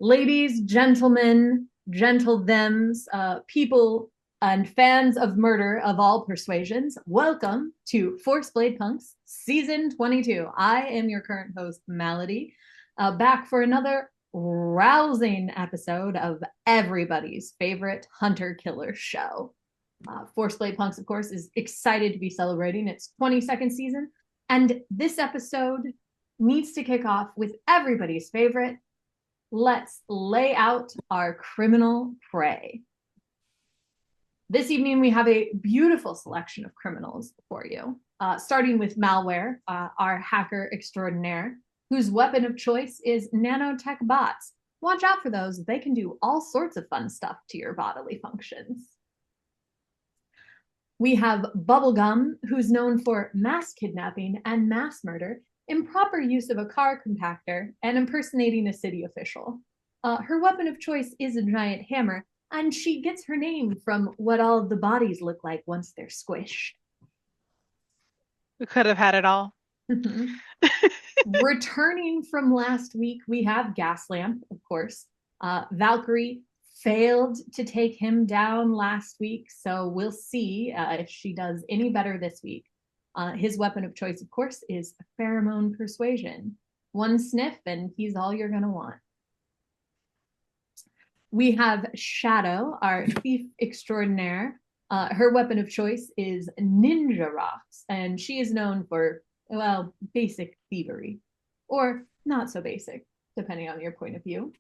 Ladies, gentlemen, gentle thems, people and fans of murder of all persuasions, welcome to Force Blade Punks Season 22. I am your current host, Malady, back for another rousing episode of everybody's favorite hunter-killer show. Force Blade Punks, of course, is excited to be celebrating its 22nd season, and this episode needs to kick off with everybody's favorite. Let's lay out our criminal prey. This evening, we have a beautiful selection of criminals for you, starting with Malware, our hacker extraordinaire, whose weapon of choice is nanotech bots. Watch out for those. They can do all sorts of fun stuff to your bodily functions. We have Bubblegum, who's known for mass kidnapping and mass murder, improper use of a car compactor, and impersonating a city official. Her weapon of choice is a giant hammer, and she gets her name from what all of the bodies look like once they're squished. We could have had it all. Returning from last week, we have Gaslamp, of course. Valkyrie failed to take him down last week, so we'll see if she does any better this week. His weapon of choice, of course, is pheromone persuasion. One sniff and he's all you're going to want. We have Shadow, our thief extraordinaire. Her weapon of choice is ninja rocks, and she is known for, well, basic thievery, or not so basic, depending on your point of view.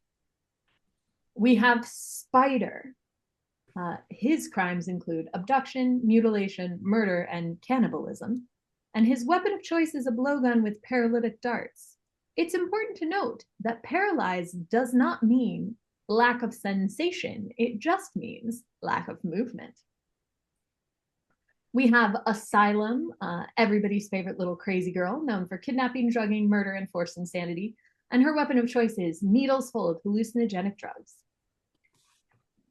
We have Spider. His crimes include abduction, mutilation, murder, and cannibalism. And his weapon of choice is a blowgun with paralytic darts. It's important to note that paralyzed does not mean lack of sensation. It just means lack of movement. We have Asylum, everybody's favorite little crazy girl, known for kidnapping, drugging, murder, and forced insanity. And her weapon of choice is needles full of hallucinogenic drugs.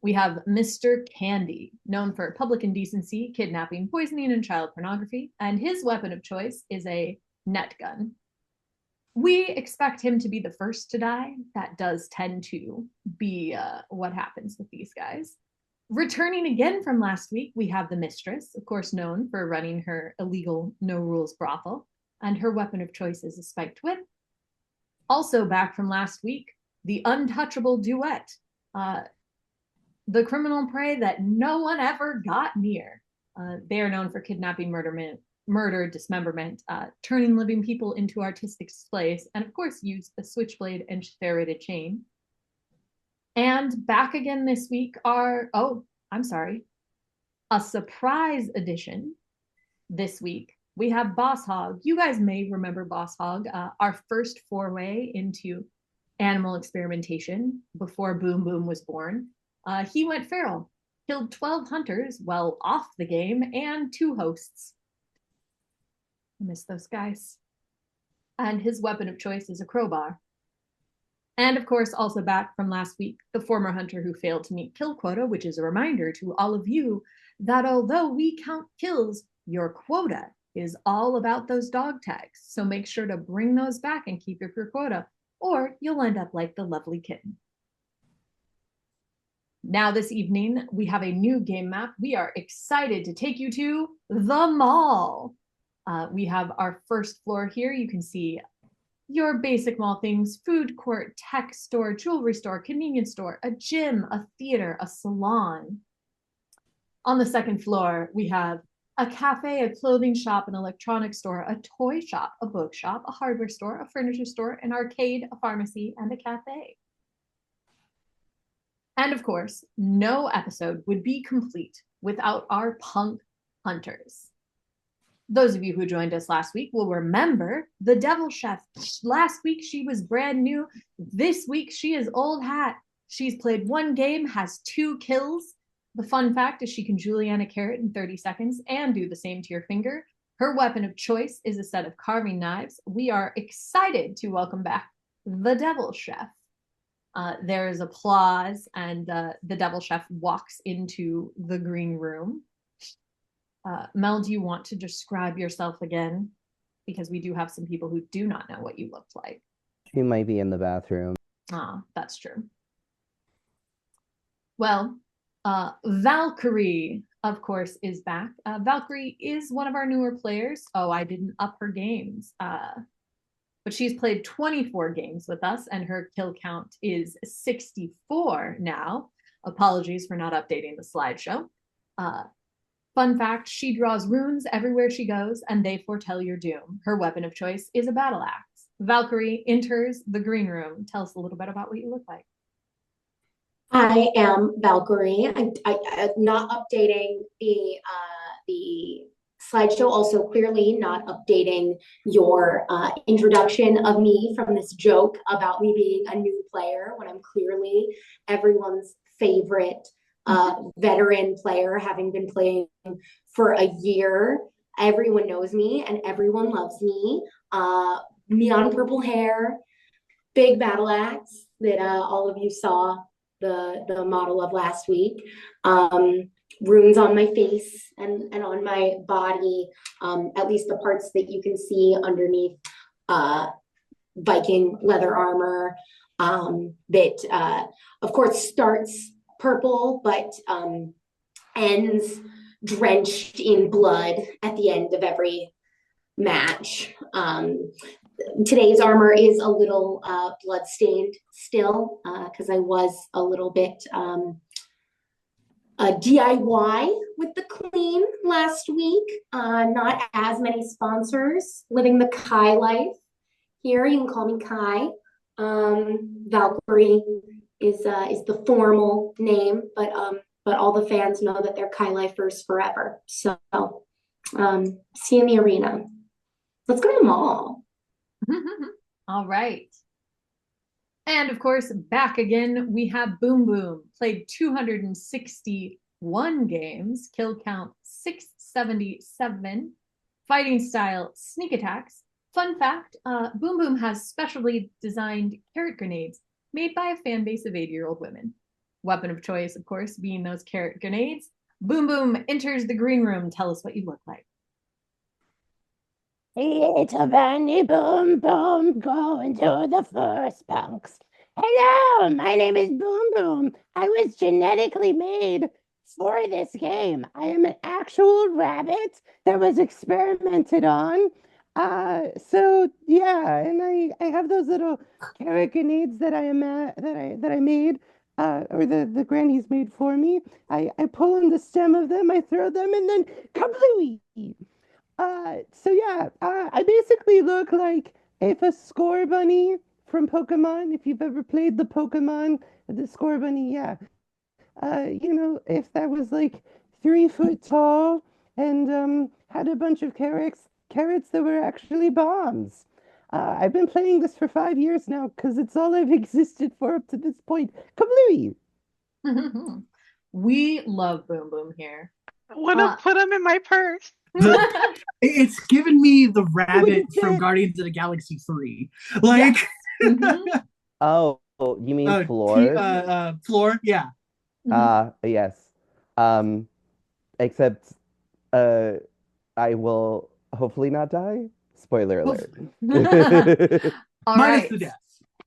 We have Mr. Candy, known for public indecency, kidnapping, poisoning, and child pornography, and his weapon of choice is a net gun. We expect him to be the first to die. That does tend to be what happens with these guys. Returning again from last week, we have the Mistress, of course known for running her illegal no-rules brothel, and her weapon of choice is a spiked whip. Also back from last week, the Untouchable Duet, the criminal prey that no one ever got near. They are known for kidnapping, murder, dismemberment, turning living people into artistic displays, and of course use a switchblade and serrated chain. And back again this week are, a surprise edition this week. We have Boss Hog. You guys may remember Boss Hog, our first foray into animal experimentation before Boom Boom was born. He went feral, killed 12 hunters while off the game, and 2 hosts. I miss those guys. And his weapon of choice is a crowbar. And of course, also back from last week, the former hunter who failed to meet kill quota, which is a reminder to all of you that although we count kills, your quota is all about those dog tags. So make sure to bring those back and keep your quota, or you'll end up like the lovely kitten. Now this evening, we have a new game map. We are excited to take you to the mall. We have our first floor here. You can see your basic mall things: food court, tech store, jewelry store, convenience store, a gym, a theater, a salon. On the second floor, we have a cafe, a clothing shop, an electronics store, a toy shop, a bookshop, a hardware store, a furniture store, an arcade, a pharmacy, and a cafe. And of course, no episode would be complete without our punk hunters. Those of you who joined us last week will remember the Devil Chef. Last week, she was brand new. This week, she is old hat. She's played 1 game, has 2 kills. The fun fact is she can Juliana carrot in 30 seconds and do the same to your finger. Her weapon of choice is a set of carving knives. We are excited to welcome back the Devil Chef. There is applause, and the Devil Chef walks into the green room. Mel, do you want to describe yourself again? Because we do have some people who do not know what you looked like. She might be in the bathroom. Ah, that's true. Well, Valkyrie, of course, is back. Valkyrie is one of our newer players. Oh, I didn't up her games. But she's played 24 games with us, and her kill count is 64 now. Apologies for not updating the slideshow. Uh, Fun fact, she draws runes everywhere she goes, and they foretell your doom. Her weapon of choice is a battle axe. Valkyrie enters the green room. Tell us a little bit about what you look like. I am Valkyrie. I'm not updating the slideshow. Also, clearly not updating your introduction of me from this joke about me being a new player when I'm clearly everyone's favorite veteran player, having been playing for a year. Everyone knows me and everyone loves me. Neon purple hair, big battle axe that all of you saw the model of last week. Runes on my face and on my body, at least the parts that you can see underneath Viking leather armor that of course starts purple but ends drenched in blood at the end of every match. Today's armor is a little blood-stained still because I was a little bit DIY with the clean last week. Not as many sponsors. Living the Kai life here. You can call me Kai. Valkyrie is the formal name, but all the fans know that they're Kai lifers forever. So see you in the arena. Let's go to the mall. All right. And of course, back again, we have Boom Boom. Played 261 games, kill count 677, fighting style sneak attacks. Fun fact, Boom Boom has specially designed carrot grenades made by a fan base of 80-year-old women. Weapon of choice, of course, being those carrot grenades. Boom Boom enters the green room. Tell us what you look like. Little bunny boom boom going to the first bunks. Hello, my name is Boom Boom. I was genetically made for this game. I am an actual rabbit that was experimented on. So yeah, and I have those little carrot grenades that I made, or the grannies made for me. I pull on the stem of them, I throw them, and then kablooey! So yeah, I basically look like if a score bunny from Pokemon, if you've ever played the score bunny, yeah. If that was like 3 foot tall and had a bunch of carrots that were actually bombs. I've been playing this for 5 years now because it's all I've existed for up to this point. Kablooey! We love Boom Boom here. Would have put him in my purse. It's given me the rabbit from Guardians of the Galaxy 3. Like, Mhm. Oh, you mean floors? Floor, yeah. Yes. Except I will hopefully not die. Spoiler alert. All Minus right. the death.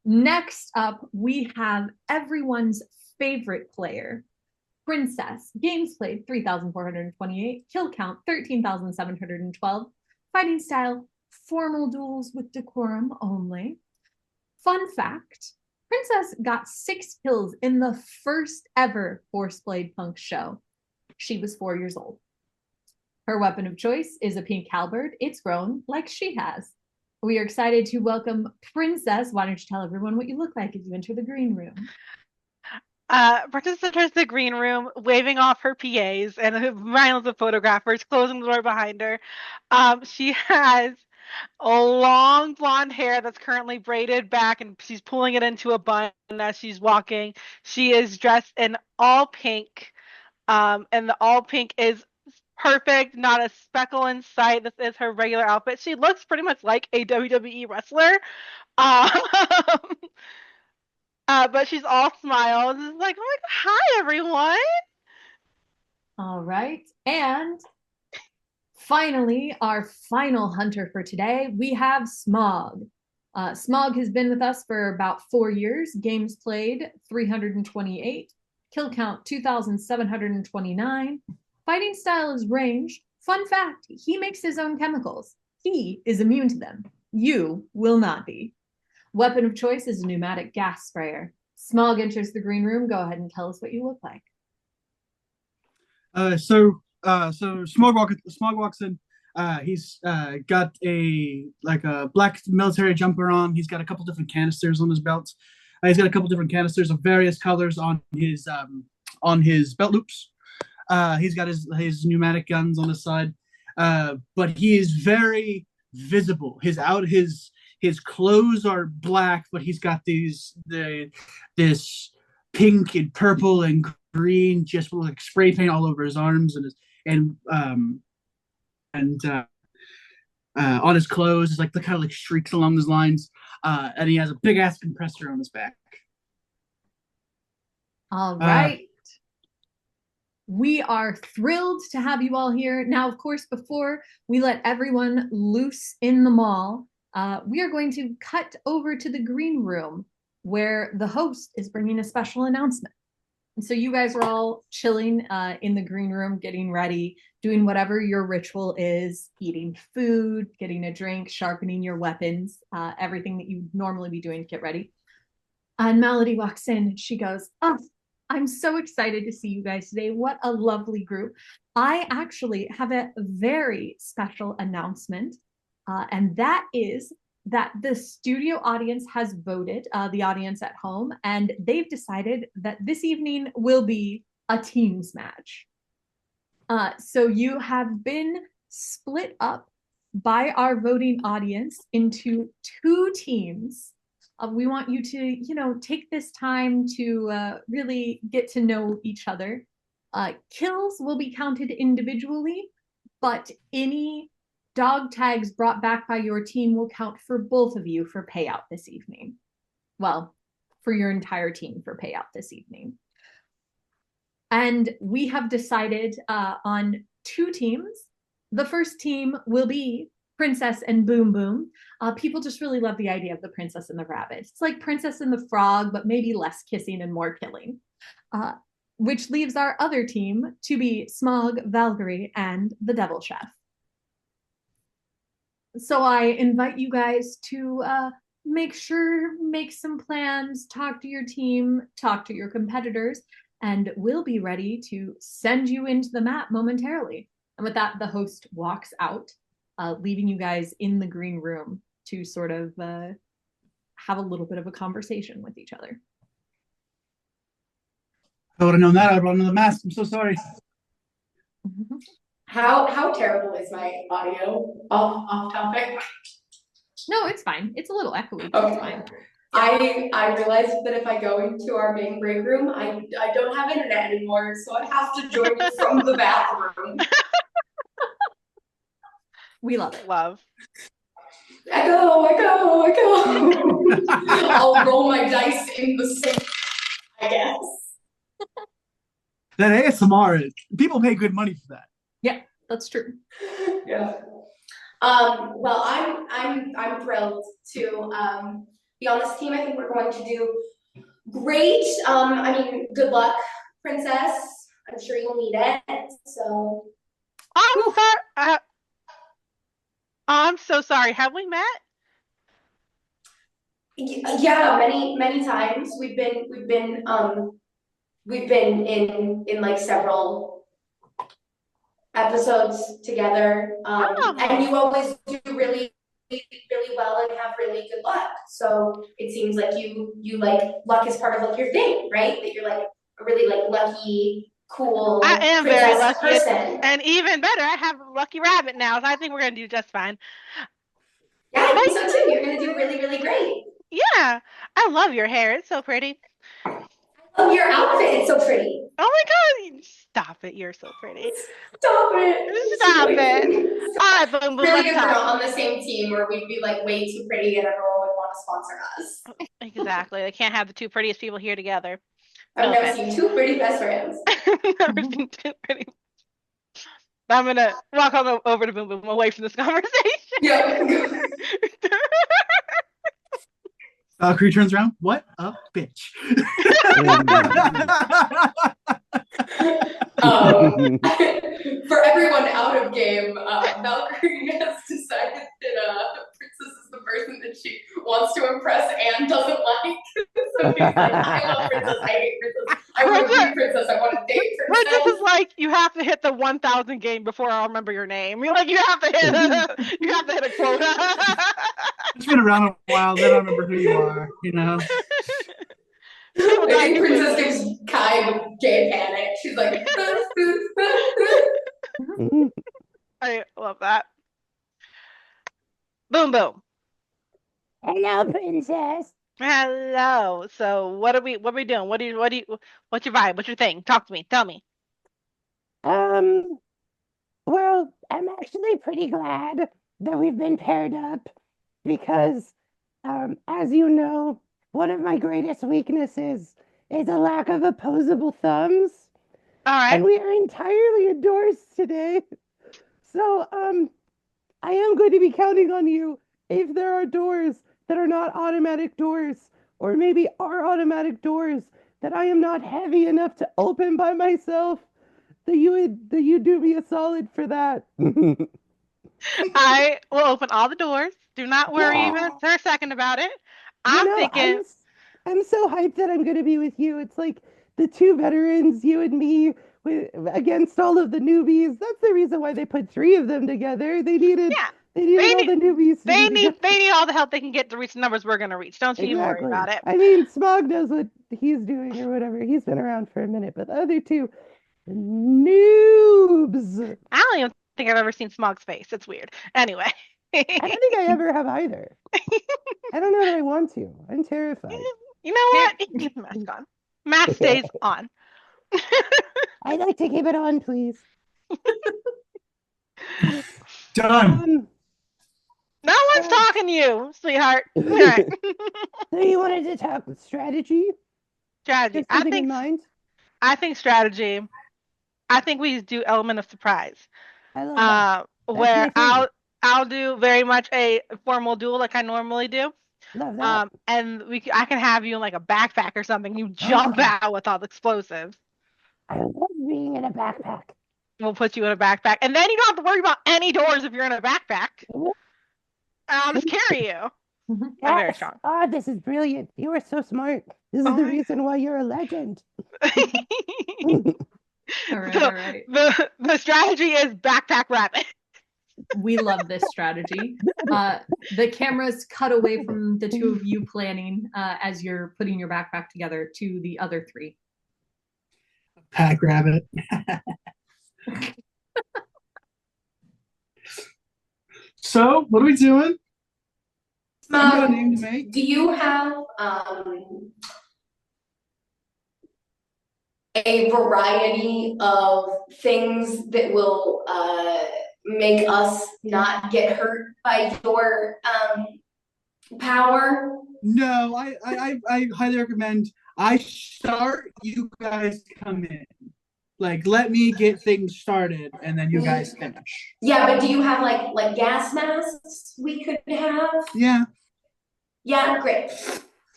Next up, we have everyone's favorite player, Princess. Games played 3,428, kill count 13,712, fighting style formal duels with decorum only. Fun fact, Princess got 6 kills in the first ever Force Blade Punk show. She was 4 years old. Her weapon of choice is a pink halberd. It's grown like she has. We are excited to welcome Princess. Why don't you tell everyone what you look like as you enter the green room? Princess enters the green room, waving off her PAs and miles of photographers, closing the door behind her. She has a long blonde hair that's currently braided back, and she's pulling it into a bun as she's walking. She is dressed in all pink, and the all pink is perfect, not a speckle in sight. This is her regular outfit. She looks pretty much like a WWE wrestler. Um, but she's all smiles. It's like, oh my God, hi everyone. All right. And finally, our final hunter for today, we have Smog. Smog has been with us for about 4 years. Games played 328. Kill count 2,729. Fighting style is ranged. Fun fact, he makes his own chemicals. He is immune to them. You will not be. Weapon of choice is a pneumatic gas sprayer. Smog enters the green room. Go ahead and tell us what you look like. So Smog walks in. He's got a black military jumper on. He's got a couple different canisters on his belt. He's got a couple different canisters of various colors on his belt loops. He's got his pneumatic guns on his side. But he is very visible. His clothes are black, but he's got this pink and purple and green, just like spray paint all over his arms and on his clothes. It's like the kind of like streaks along those lines. And he has a big ass compressor on his back. All right. We are thrilled to have you all here. Now, of course, before we let everyone loose in the mall, we are going to cut over to the green room where the host is bringing a special announcement. And so you guys are all chilling in the green room, getting ready, doing whatever your ritual is, eating food, getting a drink, sharpening your weapons, everything that you'd normally be doing to get ready. And Melody walks in and she goes, "Oh, I'm so excited to see you guys today. What a lovely group. I actually have a very special announcement, and that is that the studio audience has voted, the audience at home, and they've decided that this evening will be a teams match. So you have been split up by our voting audience into two teams. We want you to, take this time to really get to know each other. Kills will be counted individually, but any dog tags brought back by your team will count for both of you for payout this evening. Well, for your entire team for payout this evening. And we have decided on two teams. The first team will be Princess and Boom Boom. People just really love the idea of the Princess and the Rabbit. It's like Princess and the Frog, but maybe less kissing and more killing. Which leaves our other team to be Smog, Valkyrie, and the Devil Chef. So I invite you guys to make some plans, talk to your team, talk to your competitors, and we'll be ready to send you into the map momentarily. And with that, the host walks out, leaving you guys in the green room to sort of have a little bit of a conversation with each other. I would have known that. I brought another mask. I'm so sorry. Mm-hmm. How terrible is my audio? Off topic. No, it's fine. It's a little echoey, but it's fine. I realized that if I go into our main break room, I don't have internet anymore, so I have to join you from the bathroom. We love it. Love. Echo. I'll roll my dice in the sink, I guess. That ASMR, people pay good money for that. Yeah, that's true. Yeah. Well, I'm thrilled to be on this team. I think we're going to do great. Good luck, Princess. I'm sure you'll need it. So. I'm so sorry. Have we met? Yeah, many times. We've been in like several episodes together, and you always do really well and have really good luck. So it seems like you like luck is part of like your thing, right? That you're like a really like lucky, cool. I am very lucky, person. and even better, I have a lucky rabbit now, so I think we're gonna do just fine. Yeah, I think so too. You're gonna do really, really great. Yeah, I love your hair. It's so pretty. Oh, your outfit, it's so pretty. Oh my god, stop it. You're so pretty. Stop it. Stop it. All right, Boom Boom, really let's good. We're talk. not on the same team where we'd be like way too pretty and everyone would want to sponsor us. Exactly. They can't have the two prettiest people here together. I've never seen two pretty best friends. Never seen two pretty. I'm gonna walk on over to Boom Boom away from this conversation. Yeah. Valkyrie turns around. What a bitch. For everyone out of game, Valkyrie has decided that Princess is the person that she wants to impress and doesn't like. So she's like, I love Princess, I hate Princess, I want to be Princess, I want to date Princess Princess. is like, you have to hit the 1,000 game before I'll remember your name. You're like, you have to hit a quota. It's been around a while. They don't remember who you are, you know? I think Princess gives Kai the gay panic. She's like, I love that. Boom, boom. Hello, princess. Hello. So what are we doing? What's your vibe? What's your thing? Talk to me. Tell me. Well, I'm actually pretty glad that we've been paired up because, as you know, one of my greatest weaknesses is a lack of opposable thumbs. All right. And we are entirely indoors today. So, I am going to be counting on you if there are doors that are not automatic doors, or maybe are automatic doors that I am not heavy enough to open by myself, that you do me a solid for that. I will open all the doors. Do not worry Yeah. even for a second about it. You know, I'm so hyped that I'm going to be with you. It's like the two veterans, you and me, against all of the newbies. That's the reason why they put 3 of them together. They needed all the newbies. They need all the help they can get to reach the numbers we're going to reach. Don't you even worry about it. I mean, Smog knows what he's doing or whatever. He's been around for a minute, but the other two, noobs. I don't even think I've ever seen Smog's face. It's weird. Anyway. I don't think I ever have either. I don't know that I want to. I'm terrified. You know what? Keep the mask on. Mask stays on. I'd like to keep it on, please. Done. No one's talking to you, sweetheart. All right. So you wanted to talk strategy? Strategy. I think strategy. I think we do element of surprise. I love that. Where I'll do very much a formal duel like I normally do. Love that. And I can have you in like a backpack or something. You jump out with all the explosives. I love being in a backpack. We'll put you in a backpack, and then you don't have to worry about any doors if you're in a backpack. I'll just carry you. Yes. I'm very strong. Oh, this is brilliant. You are so smart. This is the reason why you're a legend. All right. The strategy is backpack rabbit. We love this strategy. The cameras cut away from the two of you planning as you're putting your backpack together to the other 3. Pack rabbit. So, what are we doing? do you have a variety of things that will make us not get hurt by your power? No, I highly recommend I start, you guys come in. Like, let me get things started, and then you guys finish. Yeah, but do you have like gas masks we could have? Yeah. Yeah, great.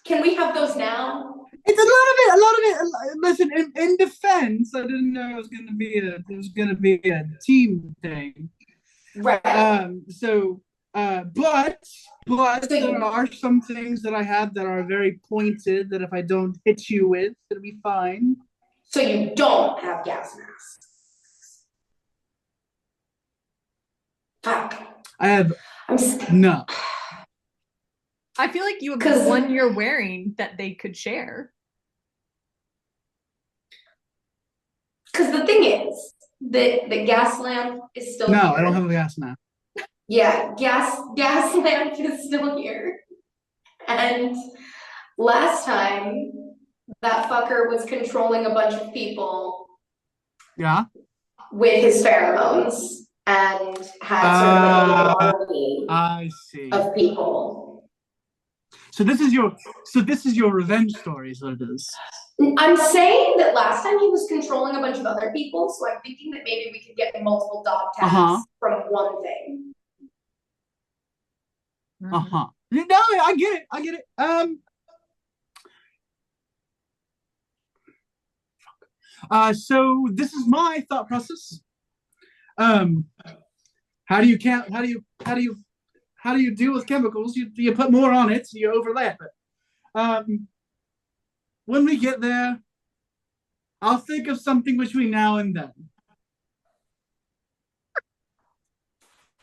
Can we have those now? It's a lot of it. Listen, in defense, I didn't know it was gonna be a team thing. Right. But there are some things that I have that are very pointed that if I don't hit you with, it'll be fine. So you don't have gas masks? Fuck. I have no. I feel like you have one you're wearing that they could share. Because the thing is, the gas lamp is still here. No, I don't have a gas mask. Yeah, gas lamp is still here. And last time, that fucker was controlling a bunch of people. Yeah. With his pheromones and had sort of like an army of people. So this is your revenge story, is what it is. I'm saying that last time he was controlling a bunch of other people, so I'm thinking that maybe we could get multiple dog tags from one thing. No, I get it. So this is my thought process. How do you deal with chemicals? You put more on it, so you overlap it. When we get there, I'll think of something between now and then.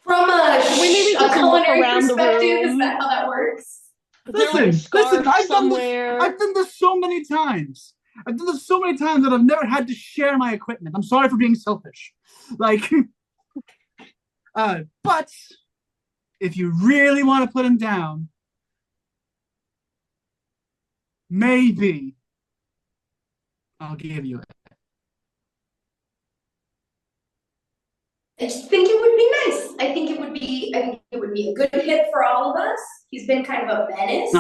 From maybe a just look culinary around the perspective, is room. that how that works? Is there like a scarf I've somewhere? done this so many times. I've done this so many times that I've never had to share my equipment. I'm sorry for being selfish. Like, but if you really want to put him down, maybe I'll give you it. I just think it would be nice. I think it would be a good hit for all of us. He's been kind of a menace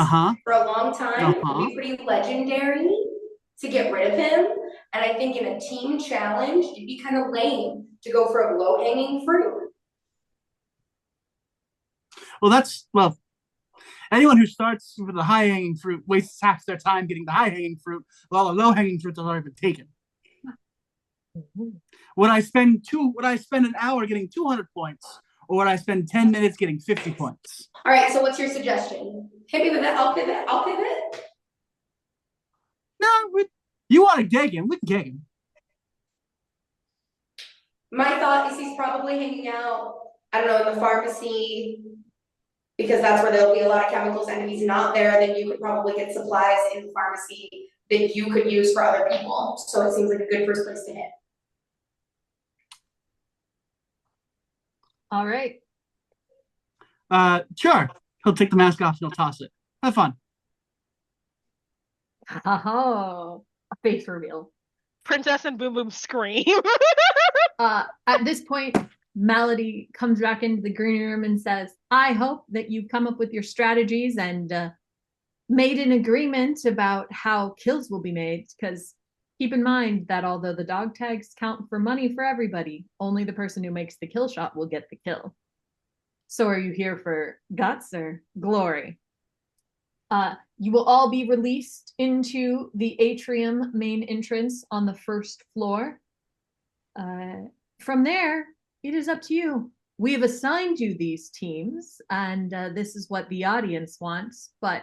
for a long time. It would be pretty legendary to get rid of him. And I think in a team challenge, it'd be kind of lame to go for a low-hanging fruit. Well, anyone who starts with the high-hanging fruit wastes half their time getting the high-hanging fruit, while the low-hanging fruit has already been taken. Would I spend an hour getting 200 points, or would I spend 10 minutes getting 50 points? All right, so what's your suggestion? Hit me with it. I'll pivot. No, you want to gag him? We can gag him. My thought is he's probably hanging out, I don't know, in the pharmacy, because that's where there'll be a lot of chemicals, and if he's not there, then you could probably get supplies in the pharmacy that you could use for other people. So it seems like a good first place to hit. All right. Sure. He'll take the mask off and he'll toss it. Have fun. Oh, a face reveal. Princess and Boom Boom scream. At this point, Melody comes back into the green room and says, I hope that you've come up with your strategies and made an agreement about how kills will be made, because keep in mind that although the dog tags count for money for everybody, only the person who makes the kill shot will get the kill. So are you here for guts or glory? You will all be released into the atrium main entrance on the first floor. From there, it is up to you. We have assigned you these teams, and this is what the audience wants. But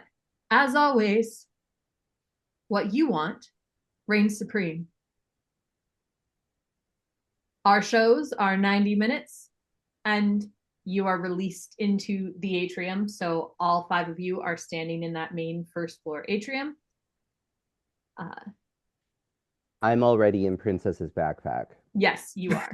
as always, what you want reigns supreme. Our shows are 90 minutes, and you are released into the atrium. So all 5 of you are standing in that main first floor atrium. I'm already in Princess's backpack. Yes, you are.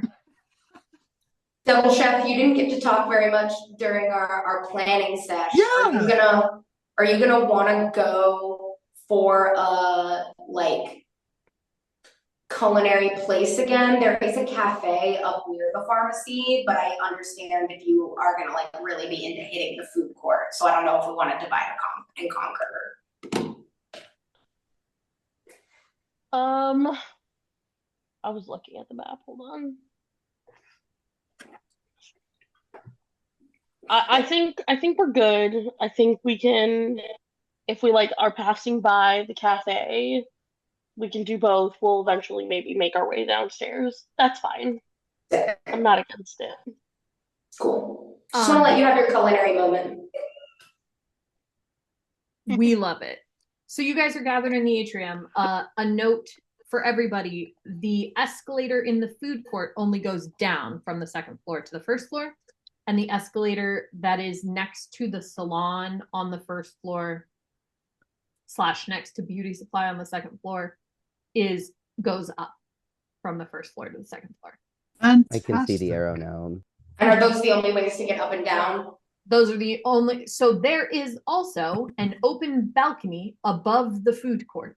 Double Chef, you didn't get to talk very much during our planning session. Yeah. Are you gonna want to go for a like culinary place again? There is a cafe up near the pharmacy, but I understand if you are gonna like really be into hitting the food court. So I don't know if we want to divide and conquer. I was looking at the map. Hold on. I think we're good. I think we can, if we like are passing by the cafe, we can do both. We'll eventually maybe make our way downstairs. That's fine. I'm not against it. Cool. Just want to let you have your culinary moment. We love it. So you guys are gathered in the atrium. A note for everybody: the escalator in the food court only goes down from the second floor to the first floor. And the escalator that is next to the salon on the first floor / next to beauty supply on the second floor goes up from the first floor to the second floor. Fantastic. I can see the arrow now. And are those the only ways to get up and down? Those are the only. So there is also an open balcony above the food court.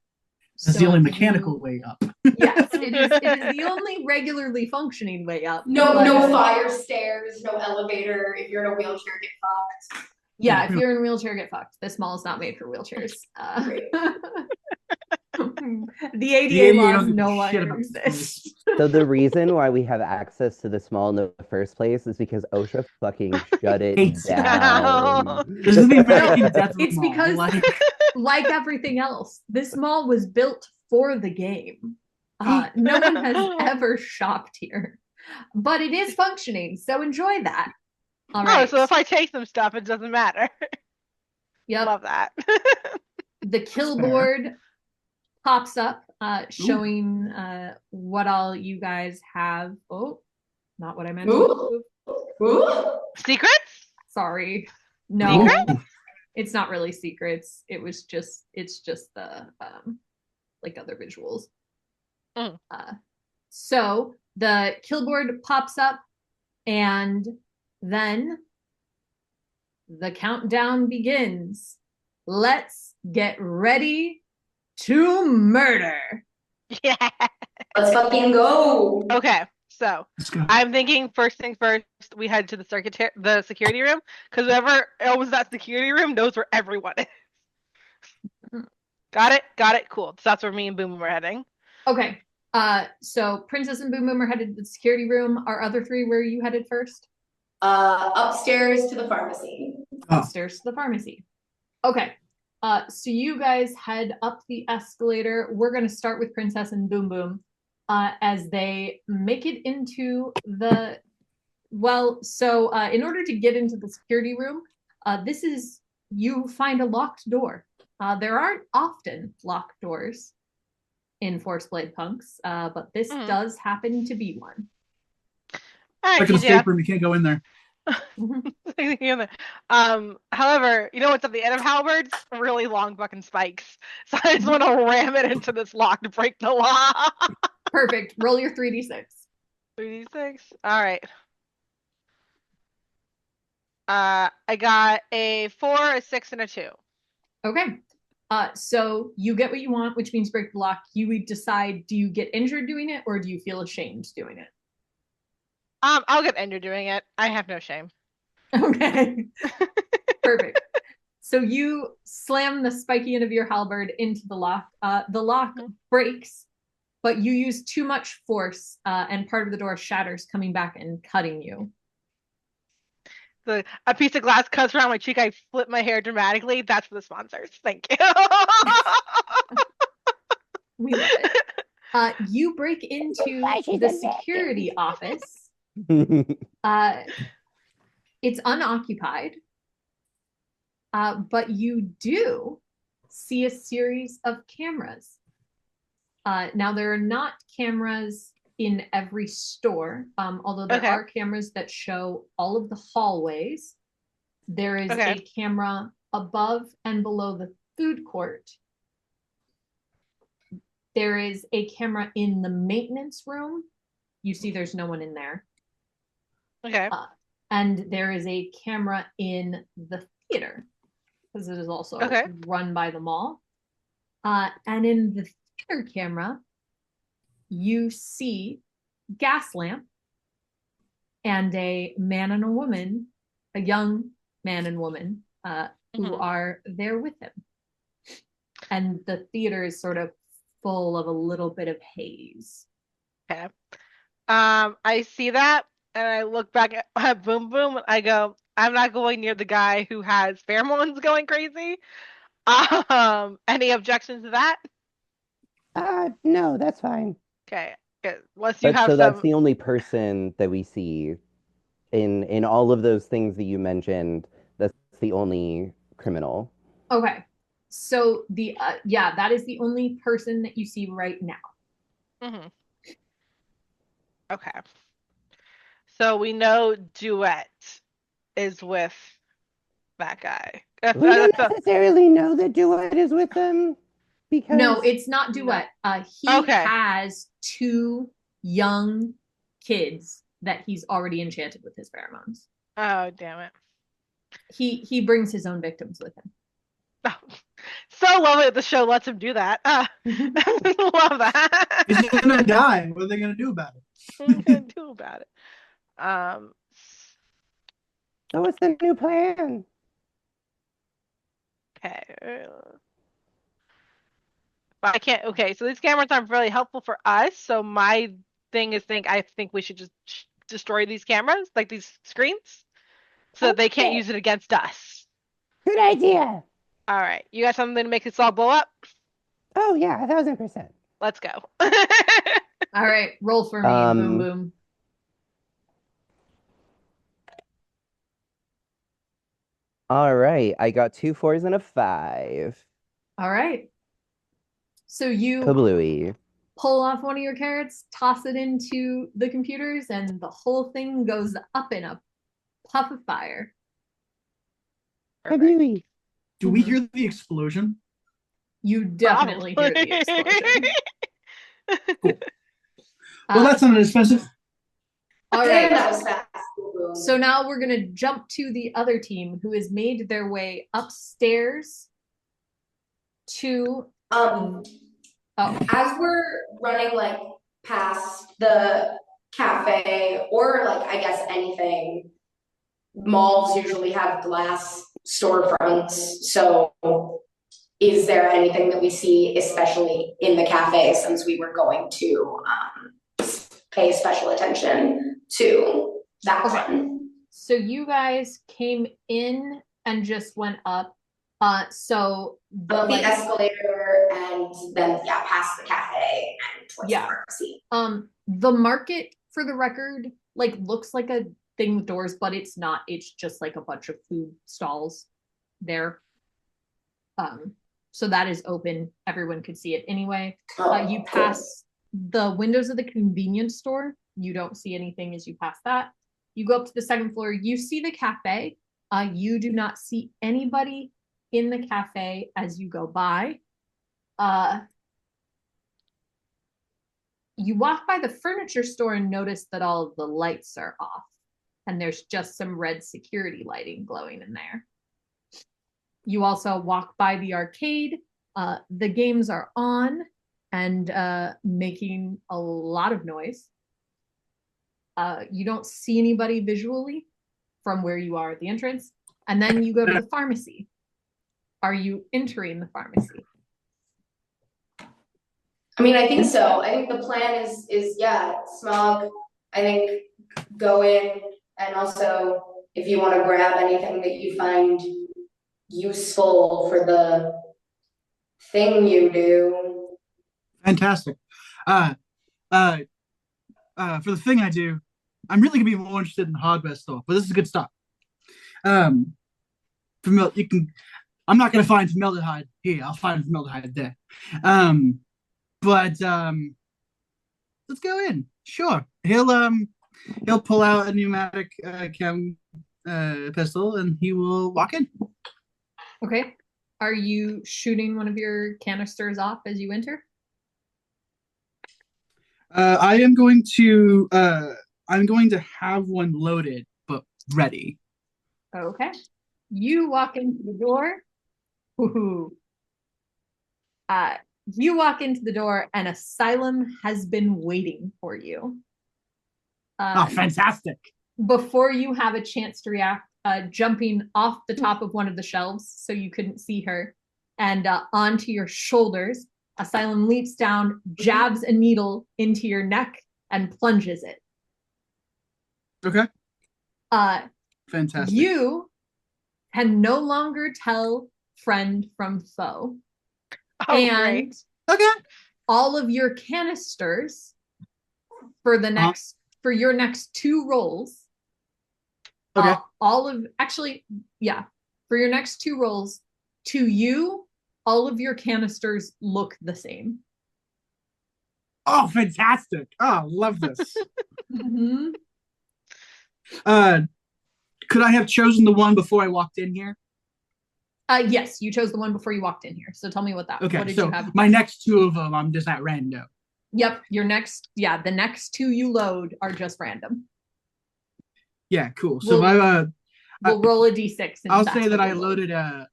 That's the only mechanical way up. Yes, it is the only regularly functioning way up. No fire stairs, no elevator. If you're in a wheelchair, get fucked. Yeah, if you're in a wheelchair, get fucked. This mall is not made for wheelchairs. The ADA laws no longer exist. So the reason why we have access to this mall in the first place is because OSHA fucking shut it down. This is the American Death It's Mall. because, like everything else, this mall was built for the game. No one has ever shopped here, but it is functioning, so enjoy that. All right. so if I take some stuff, it doesn't matter. Yep. Love that. The kill board pops up, showing what all you guys have. Oh, not what I meant. Secrets? Sorry. No, Secrets? it's not really secrets. It's just the like other visuals. So the kill board pops up, and then the countdown begins. Let's get ready to murder. Yeah. Let's fucking go. Okay, so Let's go. I'm thinking first things first, we head to the security room, because whoever owns that security room knows where everyone is. Got it, cool. So that's where me and Boom are heading. Okay. So Princess and Boom Boom are headed to the security room. Our other three, where are you headed first? Upstairs to the pharmacy. Upstairs to the pharmacy. Okay. So you guys head up the escalator. We're going to start with Princess and Boom Boom as they make it into the... Well, so in order to get into the security room, you find a locked door. There aren't often locked doors in Force Blade Punks, but this does happen to be one. All right, Like an escape room, you can't go in there. However, you know what's at the end of halberds? Really long fucking spikes. So I just want to ram it into this lock to break the lock. Perfect. Roll your 3d6. 3d6. All right. I got a 4, a 6, and a 2. Okay. So you get what you want, which means break the lock. You decide, do you get injured doing it, or do you feel ashamed doing it? I'll get injured doing it. I have no shame. Okay. Perfect. So you slam the spiky end of your halberd into the lock. The lock breaks, but you use too much force, and part of the door shatters, coming back and cutting you. A piece of glass cuts around my cheek. I flip my hair dramatically. That's for the sponsors. Thank you. We love it. You break into the security office. It's unoccupied, but you do see a series of cameras. Now, there are not cameras in every store, although there are cameras that show all of the hallways. There is a camera above and below the food court. There is a camera in the maintenance room. You see there's no one in there. Okay. And there is a camera in the theater, because it is also run by the mall. And in the theater camera, you see gas lamp and a man and a woman, a young man and woman, who are there with him. And the theater is sort of full of a little bit of haze. Okay. I see that, and I look back at Boom Boom, and I go, I'm not going near the guy who has pheromones going crazy. Any objections to that? No, that's fine. Okay. Unless you have so some... that's the only person that we see in all of those things that you mentioned. That's the only criminal. Okay. So that is the only person that you see right now. Okay. So we know Duet is with that guy. We don't necessarily know that Duet is with them, because... No, it's not Duet. He has 2 young kids that he's already enchanted with his pheromones. Oh, damn it. He brings his own victims with him. Oh, so lovely that the show lets him do that. Love that. He's gonna die. What are they gonna do about it? What are they gonna do about it? So what's the new plan? Okay. But I can't. Okay, so these cameras aren't really helpful for us. So my thing is, I think we should just destroy these cameras, like these screens, so that they can't use it against us. Good idea. All right, you got something to make this all blow up? Oh yeah, 1000%. Let's go. All right, roll for me, Boom Boom. All right, I got 2 4s and a 5. All right. So you Kablooey. pull off one of your carrots, toss it into the computers, and the whole thing goes up in a puff of fire. Kablooey. Do we hear the explosion? You definitely hear the explosion. Cool. Well, that's not expensive. All Damn, right. that was fast. So now we're going to jump to the other team who has made their way upstairs to As we're running like past the cafe or like I guess anything, malls usually have glass storefronts. So is there anything that we see, especially in the cafe, since we were going to pay special attention to that one? So you guys came in and just went up. So the escalator and then past the cafe and towards the pharmacy. The market, for the record, like looks like a thing with doors, but it's not. It's just like a bunch of food stalls there. So that is open. Everyone could see it anyway. You pass the windows of the convenience store. You don't see anything as you pass that. You go up to the second floor. You see the cafe. You do not see anybody in the cafe as you go by. You walk by the furniture store and notice that all of the lights are off. And there's just some red security lighting glowing in there. You also walk by the arcade. The games are on and making a lot of noise. You don't see anybody visually from where you are at the entrance. And then you go to the pharmacy. Are you entering the pharmacy? I mean, I think so. I think the plan is Smog, I think go in, and also if you want to grab anything that you find useful for the thing you do. Fantastic. For the thing I do, I'm really gonna be more interested in the hardware store, but this is a good start. I'm not gonna find formaldehyde here. I'll find formaldehyde there. But let's go in. Sure. He'll pull out a pneumatic chem pistol and he will walk in. Okay. Are you shooting one of your canisters off as you enter? I'm going to have one loaded but ready. Okay. You walk into the door. Woohoo. You walk into the door and Asylum has been waiting for you. Fantastic. Before you have a chance to react, jumping off the top of one of the shelves so you couldn't see her and onto your shoulders, Asylum leaps down, jabs a needle into your neck and plunges it. Okay. Fantastic. You can no longer tell friend from foe. Oh, and great. All of your canisters for your next 2 rolls. For your next 2 rolls, to you, all of your canisters look the same. Oh, fantastic. Oh, love this. Mm-hmm. Could I have chosen the one before I walked in here? Yes, you chose the one before you walked in here. So tell me what Okay, what did so you have? My next 2 of them, I'm just at random. Yep, the next 2 you load are just random. Yeah, cool. So we'll roll a d6. I'll say that I loaded a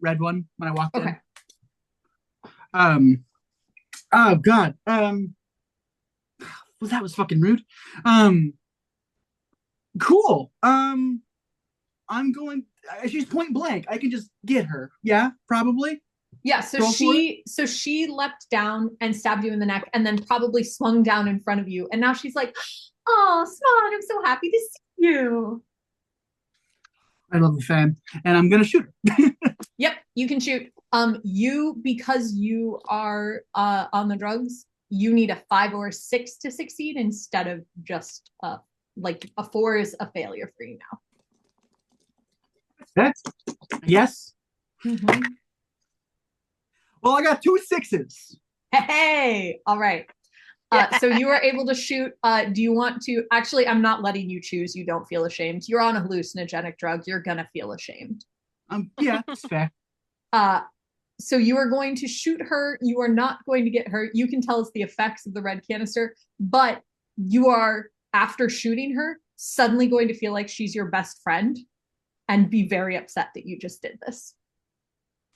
red one when I walked in. Oh god. Well, that was fucking rude. Cool. She's point blank. I can just get her. Yeah, probably. Yeah, so she leapt down and stabbed you in the neck and then probably swung down in front of you. And now she's like, oh, Smog, I'm so happy to see you. I love the fan. And I'm gonna shoot her. Yep, you can shoot. Because you are on the drugs, you need a 5 or a 6 to succeed instead of just like a 4 is a failure for you now. That's yes. Mm-hmm. Well, I got 2 6s. Hey, all right. So you are able to shoot. Do you want to? Actually, I'm not letting you choose. You don't feel ashamed. You're on a hallucinogenic drug. You're gonna feel ashamed. Yeah, that's fair. So you are going to shoot her. You are not going to get hurt. You can tell us the effects of the red canister, but you are, after shooting her, suddenly going to feel like she's your best friend and be very upset that you just did this.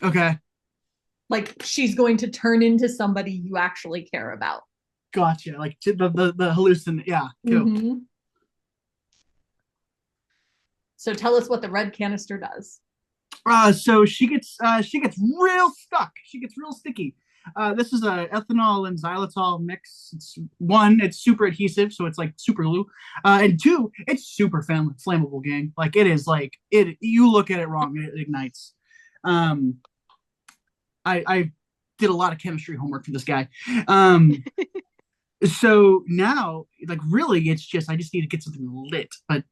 Okay. Like she's going to turn into somebody you actually care about. Gotcha. Like the hallucin. Yeah. Cool. Mm-hmm. So tell us what the red canister does. So she gets real stuck. She gets real sticky. This is a ethanol and xylitol mix. It's super adhesive, so it's like super glue. And 2, it's super flammable, gang. Like it is like it. You look at it wrong, it ignites. I did a lot of chemistry homework for this guy. So now, like really, it's just I just need to get something lit. But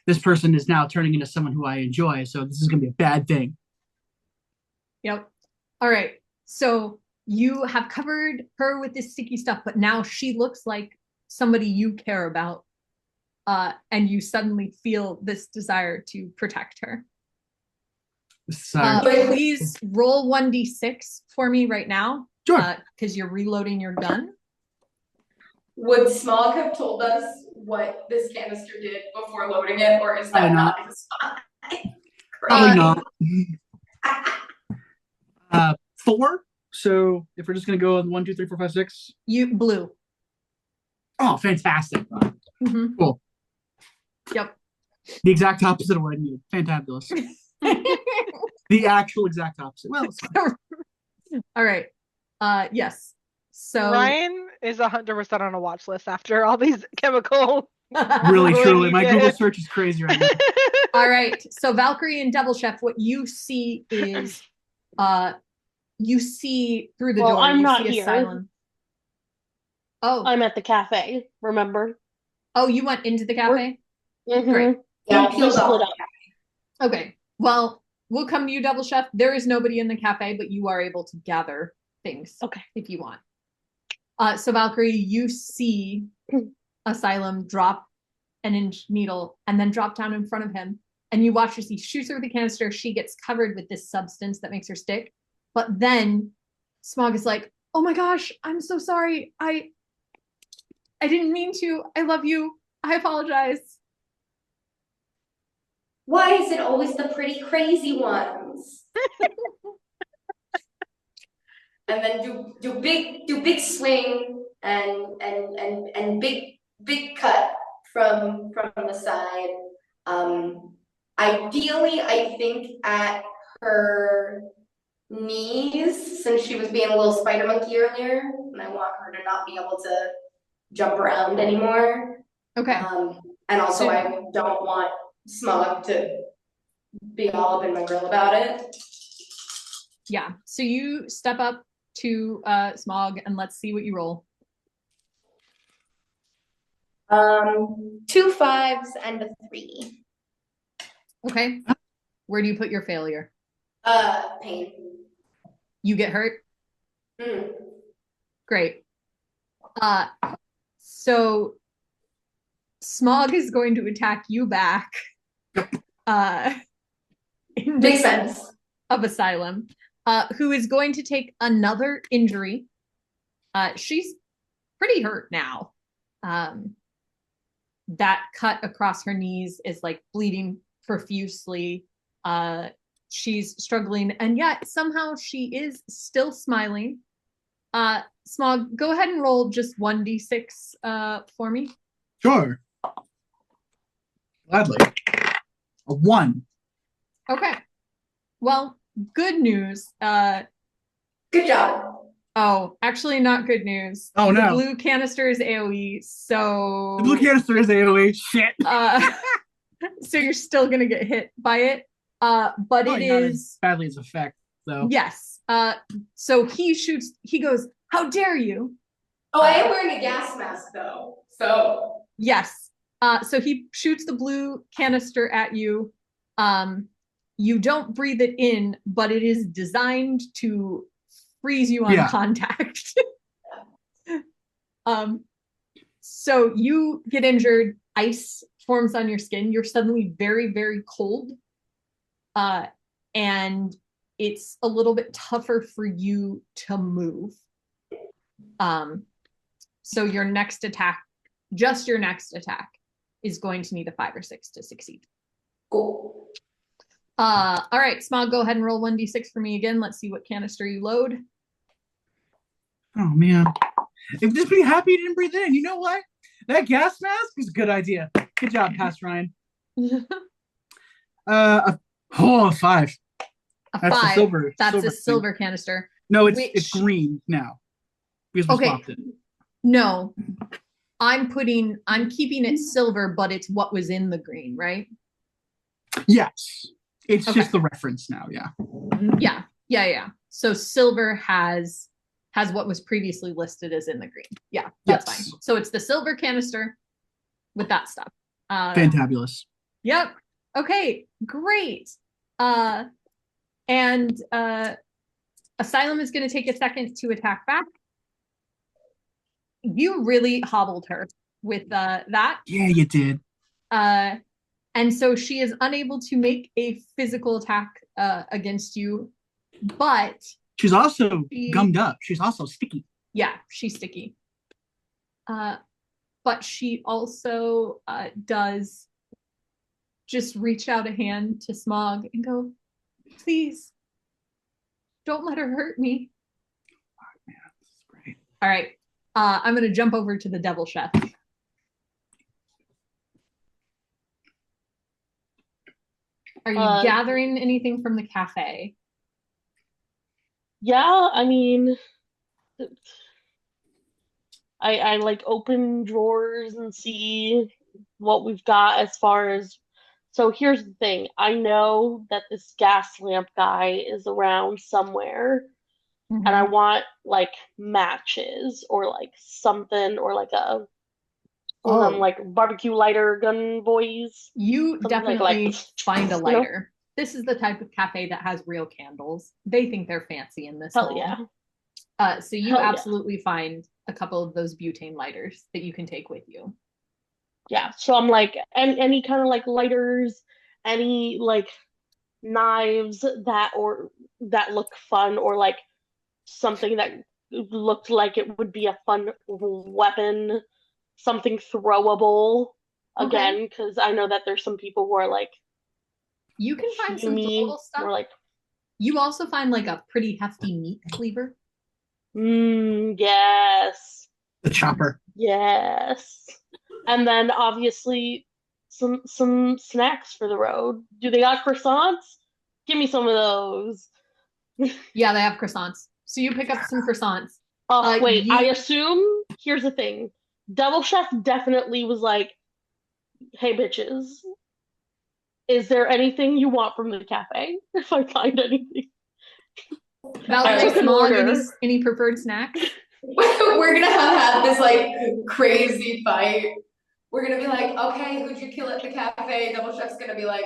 this person is now turning into someone who I enjoy, so this is gonna be a bad thing. Yep. All right. So you have covered her with this sticky stuff, but now she looks like somebody you care about. And you suddenly feel this desire to protect her. Sorry. Please roll 1d6 for me right now. Sure. Because you're reloading your gun. Would Smog have told us what this canister did before loading it, or is that not his spot? Probably not. 4. So if we're just gonna go on 1, 2, 3, 4, 5, 6. You blue. Oh, fantastic! Mm-hmm. Cool. Yep. The exact opposite of what I needed. Fantabulous. The actual exact opposite. Well, it's fine. All right. Yes. So Ryan is 100% on a watch list after all these chemical. Really, truly, my Google search is crazy right now. All right. So Valkyrie and Devil Chef, what you see is, you see through the door. I'm you not see here. Asylum. Oh, I'm at the cafe. Remember? Oh, you went into the cafe. Mm-hmm. Great. Yeah, We split up. Okay. Well, we'll come to you, Devil Chef. There is nobody in the cafe, but you are able to gather things. Okay. If you want. So Valkyrie, you see Asylum drop an inch needle and then drop down in front of him. And you watch as he shoots her with the canister. She gets covered with this substance that makes her stick. But then Smog is like, oh my gosh, I'm so sorry. I didn't mean to. I love you. I apologize. Why is it always the pretty crazy ones? And then do big swing and big cut from the side. Ideally, I think at her knees, since she was being a little spider monkey earlier, and I want her to not be able to jump around anymore. Okay. And also I don't want Smog to be all up in my grill about it. Yeah. So you step up to Smog and let's see what you roll. 2 5s and a 3. Okay. Where do you put your failure? Pain. You get hurt? Mm. Great. So Smog is going to attack you back. Makes sense. Of Asylum, who is going to take another injury. She's pretty hurt now. That cut across her knees is like bleeding profusely. She's struggling, and yet somehow she is still smiling. Smog, go ahead and roll just 1d6 for me. Sure. Gladly. A 1. Okay. Well, good news. Good job. Oh, actually not good news. Oh, no. The blue canister is AoE, so... The blue canister is AoE. Shit. So you're still going to get hit by it. But Probably it not is... as badly as effect, though. Yes. So he goes, "How dare you?" Oh, I am wearing a gas mask though. So Yes. So he shoots the blue canister at you. You don't breathe it in, but it is designed to freeze you on contact. So you get injured, ice forms on your skin, you're suddenly very, very cold. And it's a little bit tougher for you to move. So your next attack, just your next attack, is going to need a 5 or 6 to succeed. cool. All right, Smog, go ahead and roll 1d6 for me again. Let's see what canister you load. Oh man. If just be happy you didn't breathe in. You know what? That gas mask is a good idea. Good job, Pass Ryan. A 5. A That's 5. the silver. That's a silver canister. No, it's green now. Because we swapped it. No. I'm keeping it silver, but it's what was in the green, right? Yes. It's just the reference now, Yeah. So silver has what was previously listed as in the green. Yeah, that's fine. So it's the silver canister with that stuff. Fantabulous. Yep. Okay, great. And Asylum is going to take a second to attack back. You really hobbled her with that. Yeah, you did. And so she is unable to make a physical attack against you, but she's also gummed up. She's also sticky. Yeah, she's sticky. But she also does just reach out a hand to Smog and go, "Please, don't let her hurt me." Oh, man, this is great. All right. I'm going to jump over to the Devil Chef. Are you gathering anything from the cafe? Yeah, I mean, I like open drawers and see what we've got as far as. So here's the thing. I know that this gas lamp guy is around somewhere, and I want like matches or like something or like a like barbecue lighter gun boys. You definitely like find a lighter. This is the type of cafe that has real candles. They think they're fancy in this Hell mall. yeah. So you absolutely find a couple of those butane lighters that you can take with you. Yeah, so I'm like, any kind of like lighters, any like knives that look fun, or like something that looked like it would be a fun weapon, something throwable. Again, because I know that there's some people who are like, you can find some throwable stuff. Or like, you also find like a pretty hefty meat cleaver. Yes. The chopper. Yes. And then obviously some snacks for the road. Do they got croissants? Give me some of those. Yeah, they have croissants. So you pick up some croissants. Wait, I assume, here's the thing. Devil Chef definitely was like, "Hey bitches, is there anything you want from the cafe? If I find anything." Valkyrie, Smog, any preferred snacks? We're gonna have this like crazy fight. We're gonna be like, "Okay, who'd you kill at the cafe?" Double Chef's gonna be like,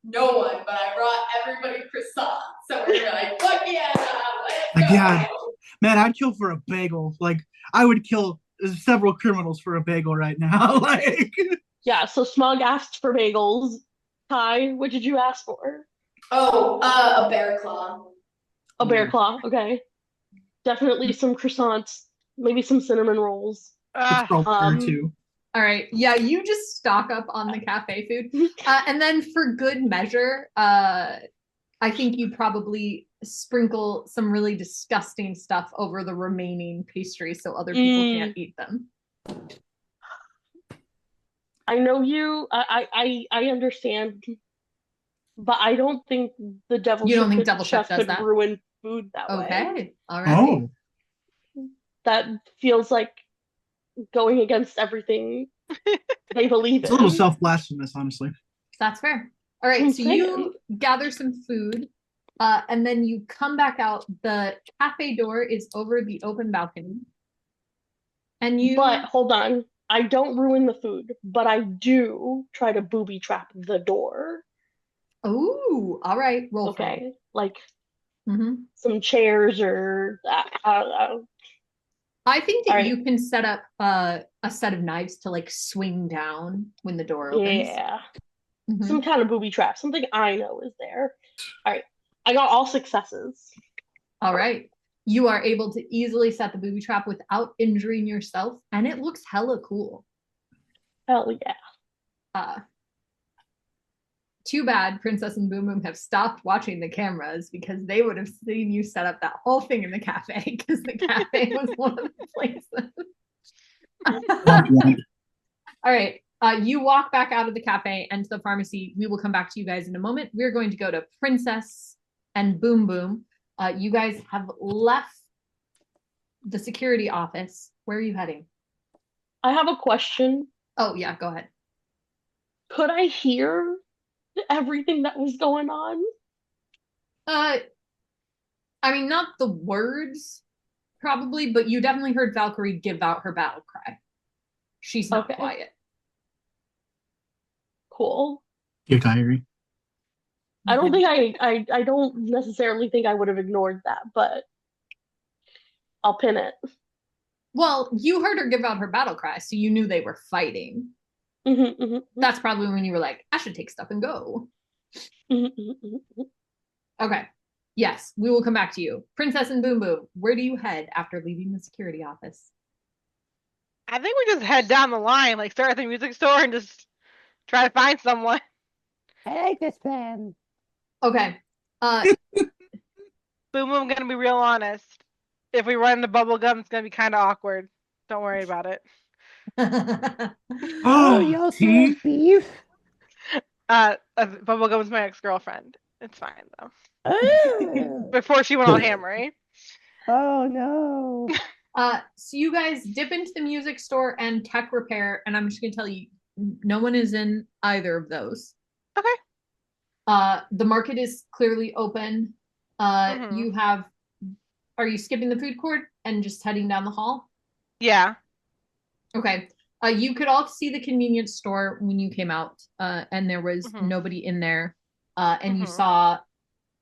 "No one, but I brought everybody croissants." So we're gonna be like, "Fuck yeah, let's go." God, man, I'd kill for a bagel. Like, I would kill several criminals for a bagel right now. Like, yeah. So Smog asked for bagels. Kai, what did you ask for? Oh, a bear claw. A bear claw. Okay. Definitely some croissants. Maybe some cinnamon rolls. Too. All right. Yeah, you just stock up on the cafe food. And then for good measure, I think you probably sprinkle some really disgusting stuff over the remaining pastries so other people can't eat them. I know you. I understand, but I don't think the Devil You Chef, don't think Devil Chef does could that? ruin food that way. Okay. All right. That feels like going against everything they believe in. It's a little self-blasphemous, honestly. That's fair. All right, so you gather some food. And then you come back out. The cafe door is over the open balcony. And you. But hold on. I don't ruin the food, but I do try to booby trap the door. Oh, all right. Roll for it. Okay. Like Mhm. some chairs or I think that All right. you can set up a set of knives to like swing down when the door opens. Yeah. Mhm. Some kind of booby trap. Something I know is there. All right. I got all successes. All right. You are able to easily set the booby trap without injuring yourself, and it looks hella cool. Hell yeah. Too bad Princess and Boom Boom have stopped watching the cameras because they would have seen you set up that whole thing in the cafe because the cafe was one of the places. All right. You walk back out of the cafe and to the pharmacy. We will come back to you guys in a moment. We're going to go to Princess and Boom Boom. You guys have left the security office. Where are you heading? I have a question. Oh, yeah, go ahead. Could I hear everything that was going on? I mean, not the words, probably, but you definitely heard Valkyrie give out her battle cry. She's not quiet. Cool. Your diary. I don't think I don't necessarily think I would have ignored that, but I'll pin it. Well, you heard her give out her battle cry, so you knew they were fighting. That's probably when you were like, I should take stuff and go. Okay. Yes, we will come back to you. Princess and Boom Boom, where do you head after leaving the security office? I think we just head down the line, like start at the music store and just try to find someone. I like this plan. Okay. Boom Boom, I'm gonna be real honest. If we run into bubblegum, it's gonna be kind of awkward. Don't worry about it. You also have beef? Bubblegum's my ex-girlfriend. It's fine though. Oh. Before she went on Hammery. Oh no. So you guys dip into the music store and tech repair, and I'm just gonna tell you, no one is in either of those. Okay. The market is clearly open. You have. Are you skipping the food court and just heading down the hall? Yeah. Okay. You could all see the convenience store when you came out, and there was nobody in there. And you saw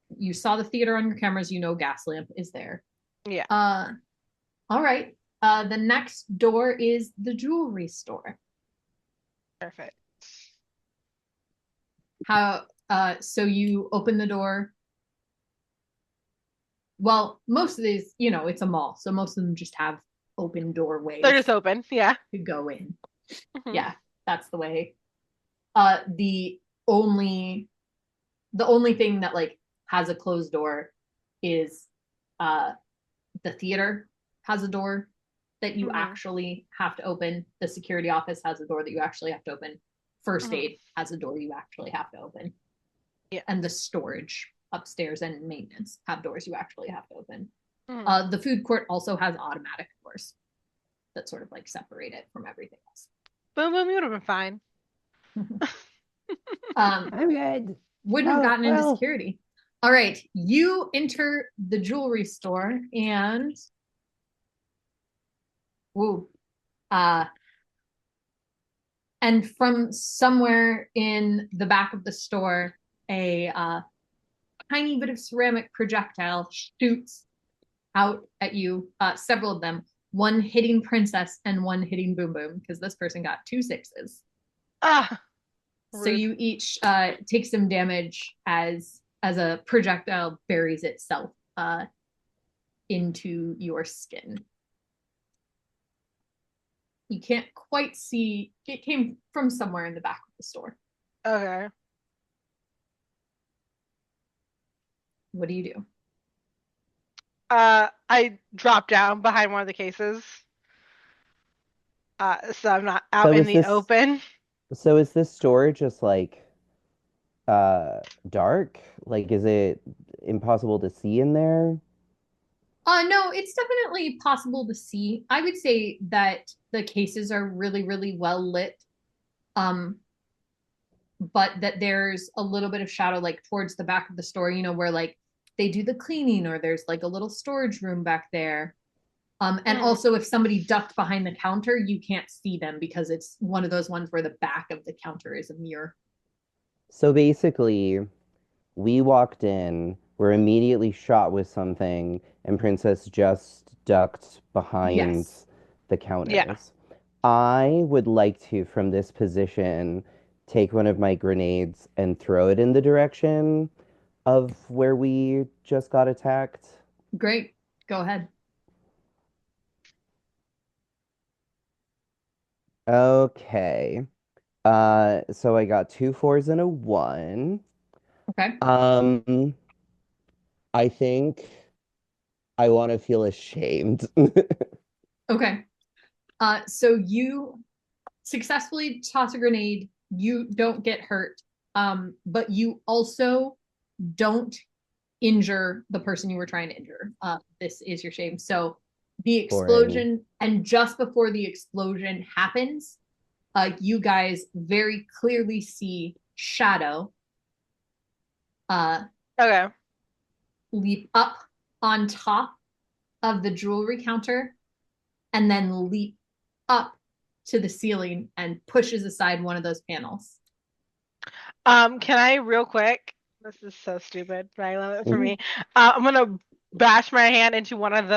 the theater on your cameras. You know, gas lamp is there. Yeah. All right. The next door is the jewelry store. Perfect. So you open the door. Well, most of these, it's a mall, so most of them just have open doorways. They're just open, yeah. To go in. Yeah, that's the way. The only thing that like has a closed door is the theater has a door that you actually have to open. The security office has a door that you actually have to open. First aid has a door you actually have to open. Yeah. And the storage upstairs and maintenance have doors you actually have to open. The food court also has automatic doors that sort of like separate it from everything else. Boom Boom, you would have been fine. I'm good. Wouldn't have gotten into security. All right, you enter the jewelry store and and from somewhere in the back of the store, a tiny bit of ceramic projectile shoots out at you, several of them, one hitting Princess and one hitting Boom Boom, because this person got 2 6s. So you each take some damage as a projectile buries itself into your skin. You can't quite see, it came from somewhere in the back of the store. Okay. What do you do? I drop down behind one of the cases. So I'm not out in the open. So is this store just like dark? Like, is it impossible to see in there? No, it's definitely possible to see. I would say that the cases are really, really well lit. But that there's a little bit of shadow like towards the back of the store, where like they do the cleaning, or there's like a little storage room back there. And Mm. also, if somebody ducked behind the counter, you can't see them because it's one of those ones where the back of the counter is a mirror. So basically, we walked in, were immediately shot with something, and Princess just ducked behind Yes. the counters. I would like to, from this position, take one of my grenades and throw it in the direction of where we just got attacked. Great. Go ahead. Okay. So I got 2 4s and a 1. Okay. I think I want to feel ashamed. Okay. So you successfully toss a grenade. You don't get hurt. But you also don't injure the person you were trying to injure. This is your shame. So the explosion, and just before the explosion happens, you guys very clearly see Shadow Okay. leap up on top of the jewelry counter and then leap up to the ceiling and pushes aside one of those panels. Can I real quick? This is so stupid, but I love it for me. I'm gonna bash my hand into one of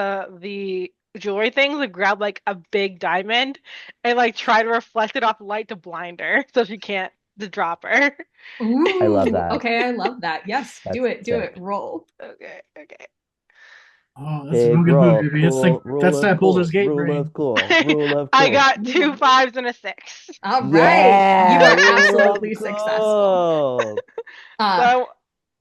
the jewelry things and grab like a big diamond and like try to reflect it off the light to blind her so she can't to drop her. Ooh, I love that. Okay, I love that. Yes, do That's it, do sick. it. Roll. Okay. Oh, that's a real Big good move, roll, baby. It's cool, like rule that's of that cool, Boulder's Gate rule brain. of cool, rule of I cool. got 2 5s and a 6. All right. Yeah, You are rule of absolutely successful. cool.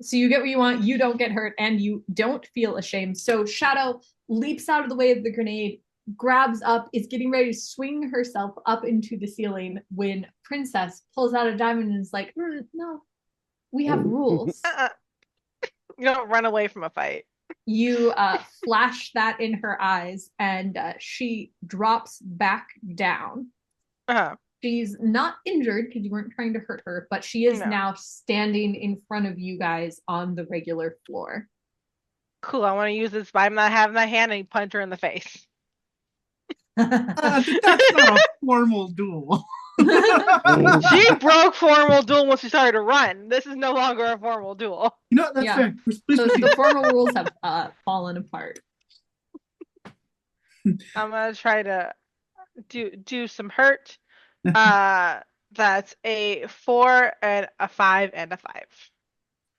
So you get what you want, you don't get hurt, and you don't feel ashamed. So Shadow leaps out of the way of the grenade, grabs up, is getting ready to swing herself up into the ceiling when Princess pulls out a diamond and is like, no, we have rules. You don't run away from a fight. You flash that in her eyes, and she drops back down. She's not injured because you weren't trying to hurt her, but she is now standing in front of you guys on the regular floor. Cool. I want to use this item that I have in my hand and punch her in the face. That's not a formal duel. She broke formal duel once she started to run. This is no longer a formal duel. You know, that's fair. Please so proceed. the formal rules have fallen apart. I'm gonna try to do some hurt. That's a 4 and a 5 and a 5.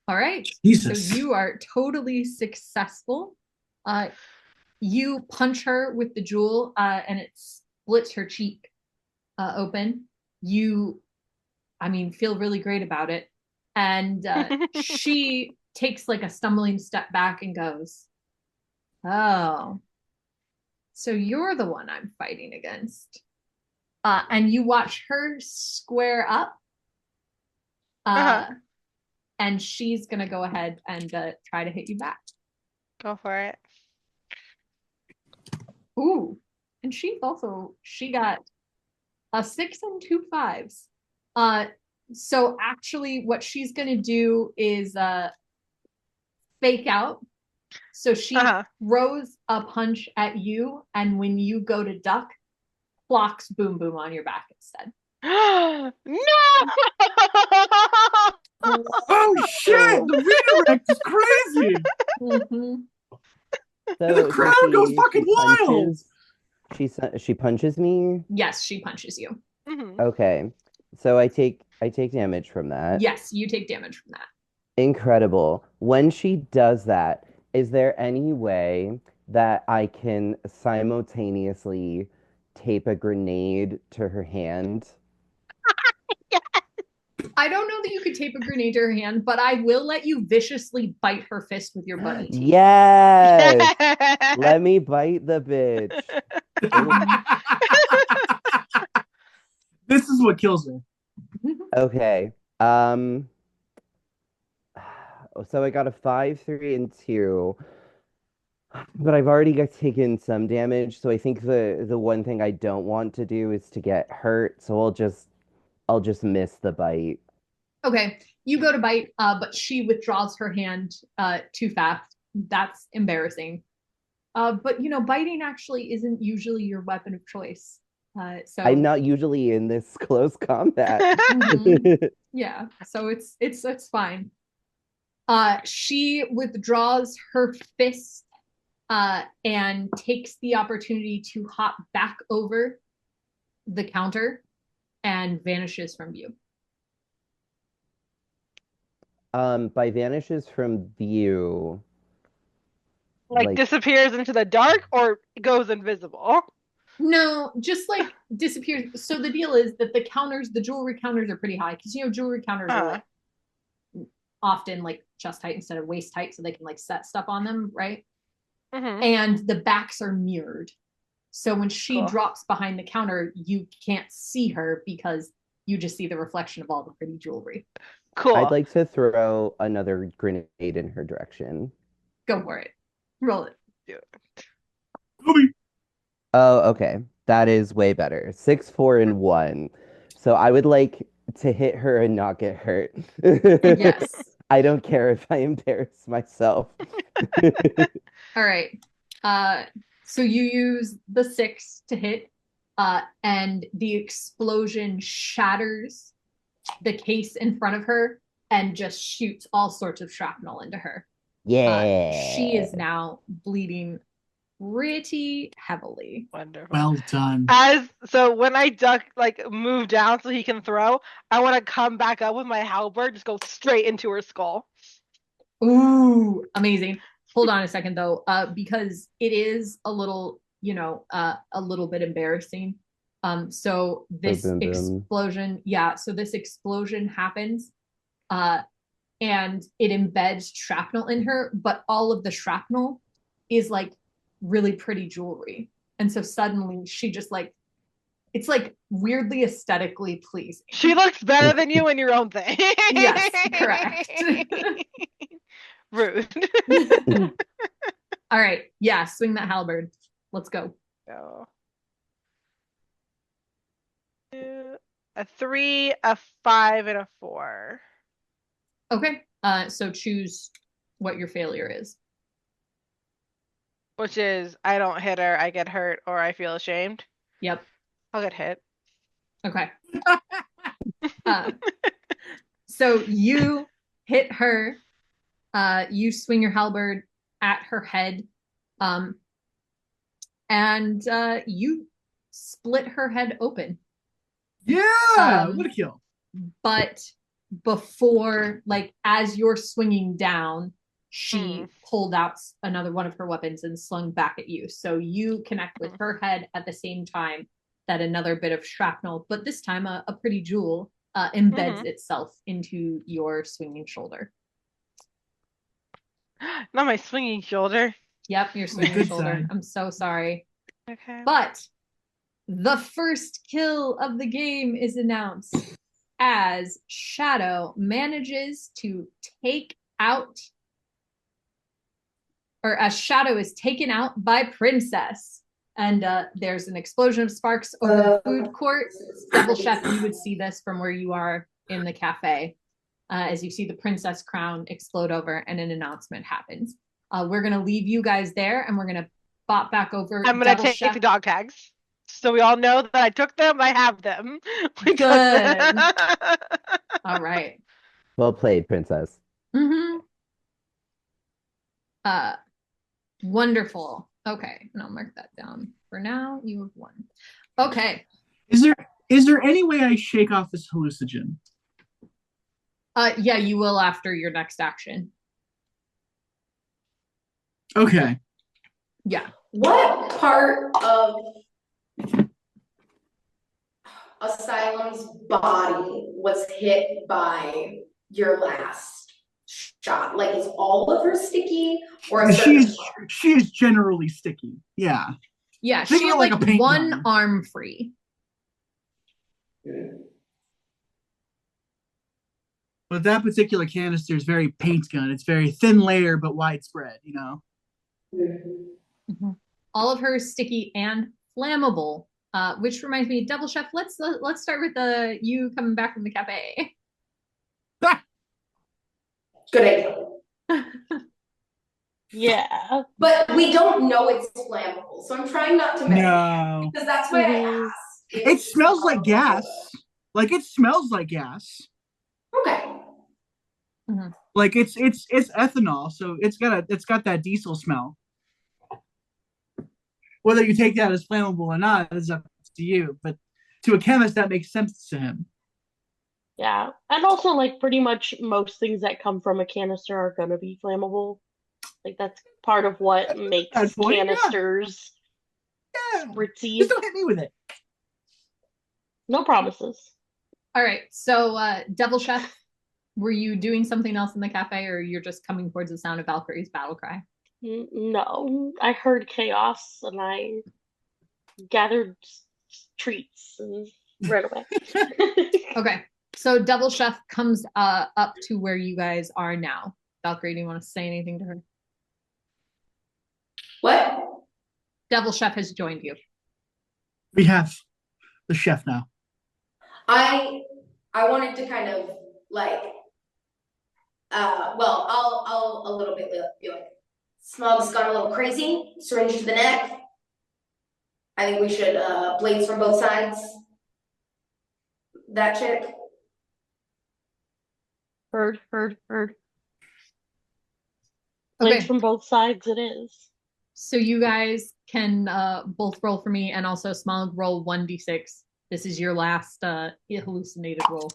All right. Jesus. So you are totally successful. You punch her with the jewel, and it splits her cheek open. You, feel really great about it. And she takes like a stumbling step back and goes, "Oh, so you're the one I'm fighting against." And you watch her square up. And she's going to go ahead and try to hit you back. Go for it. Ooh. And she got a 6 and 2 5s. So actually what she's going to do is fake out. So she throws a punch at you, and when you go to duck, clocks Boom Boom on your back instead. No! Oh shit! The redirect is crazy. Mm-hmm. So the crowd goes fucking wild. She punches me. Yes, she punches you. Okay, so I take damage from that. Yes, you take damage from that. Incredible. When she does that, is there any way that I can simultaneously tape a grenade to her hand? Yes. I don't know that you could tape a grenade to her hand, but I will let you viciously bite her fist with your bunny teeth. Yes! Let me bite the bitch. This is what kills her. Okay. So I got a 5, 3, and 2. But I've already taken some damage, so I think the one thing I don't want to do is to get hurt, so I'll just miss the bite. Okay, you go to bite, but she withdraws her hand too fast. That's embarrassing. But biting actually isn't usually your weapon of choice. So I'm not usually in this close combat. yeah, so it's fine. She withdraws her fist and takes the opportunity to hop back over the counter and vanishes from view. By vanishes from view, Like disappears into the dark or goes invisible? No, just like disappears. So the deal is that the jewelry counters are pretty high because jewelry counters are like often like chest height instead of waist height, so they can like set stuff on them, right? And the backs are mirrored. So when she drops behind the counter, you can't see her because you just see the reflection of all the pretty jewelry. Cool. I'd like to throw another grenade in her direction. Go for it. Roll it. Do it. Oh, okay. That is way better. 6, 4, and 1. So I would like to hit her and not get hurt. Yes. I don't care if I embarrass myself. All right. So you use the 6 to hit, and the explosion shatters the case in front of her and just shoots all sorts of shrapnel into her. Yeah. She is now bleeding pretty heavily. Wonderful. Well done. So when I move down so he can throw, I want to come back up with my halberd, just go straight into her skull. Ooh, amazing. Hold on a second though, because it is a little, a little bit embarrassing. So this explosion, so this explosion happens, and it embeds shrapnel in her, but all of the shrapnel is like really pretty jewelry. And so suddenly she just it's like weirdly aesthetically pleasing. She looks better than you in your own thing. Yes, correct. Rude. All right. Yeah, swing that halberd. Let's go. Go. A 3, a 5, and a 4. Okay. So choose what your failure is. Which is I don't hit her, I get hurt, or I feel ashamed. Yep. I'll get hit. Okay. So you hit her. You swing your halberd at her head, and you split her head open. Yeah, what a kill. But before, as you're swinging down, she pulled out another one of her weapons and slung back at you. So you connect with her head at the same time that another bit of shrapnel, but this time a pretty jewel, embeds itself into your swinging shoulder. Not my swinging shoulder. Yep, your swinging shoulder. Side. I'm so sorry. Okay. But the first kill of the game is announced as Shadow manages to take out, or as Shadow is taken out by Princess. And there's an explosion of sparks over the food court. Double Chef, you would see this from where you are in the cafe, as you see the princess crown explode over and an announcement happens. We're going to leave you guys there, and we're going to bop back over. I'm going to take the dog tags. So we all know that I took them. I have them. Good. All right. Well played, princess. Wonderful. Okay, and I'll mark that down. For now, you have won. Okay. Is there any way I shake off this hallucinogen? Yeah, you will after your next action. Okay. Yeah. What part of Asylum's body was hit by your last shot? Like, is all of her sticky, or she is generally sticky? Yeah. Yeah, she had like one arm free. But that particular canister is very paint gun. It's very thin layer but widespread, All of her is sticky and flammable, which reminds me, Double Chef, let's start with you coming back from the cafe. Good idea. Yeah. But we don't know it's flammable, so I'm trying not to mention No. it because that's why I asked. It smells like gas. Like it smells like gas. Okay. Like it's ethanol, so it's got that diesel smell. Whether you take that as flammable or not is up to you. But to a chemist, that makes sense to him. Yeah. And also, like, pretty much most things that come from a canister are gonna be flammable. Like, that's part of what makes Good point, yeah. canisters Yeah. spritzy. Just don't hit me with it. No promises. All right. So, Devil Chef, were you doing something else in the cafe, or you're just coming towards the sound of Valkyrie's battle cry? No. I heard chaos and I gathered treats and ran away. Okay. So, Devil Chef comes up to where you guys are now. Valkyrie, do you want to say anything to her? What? Devil Chef has joined you. We have the chef now. I wanted to kind of like well, I'll a little bit be like, Smog's gone a little crazy, syringe to the neck. I think we should blades from both sides. That chick. Heard. Okay. Blades from both sides it is. So you guys can both roll for me, and also Smog roll 1d6. This is your last hallucinated roll.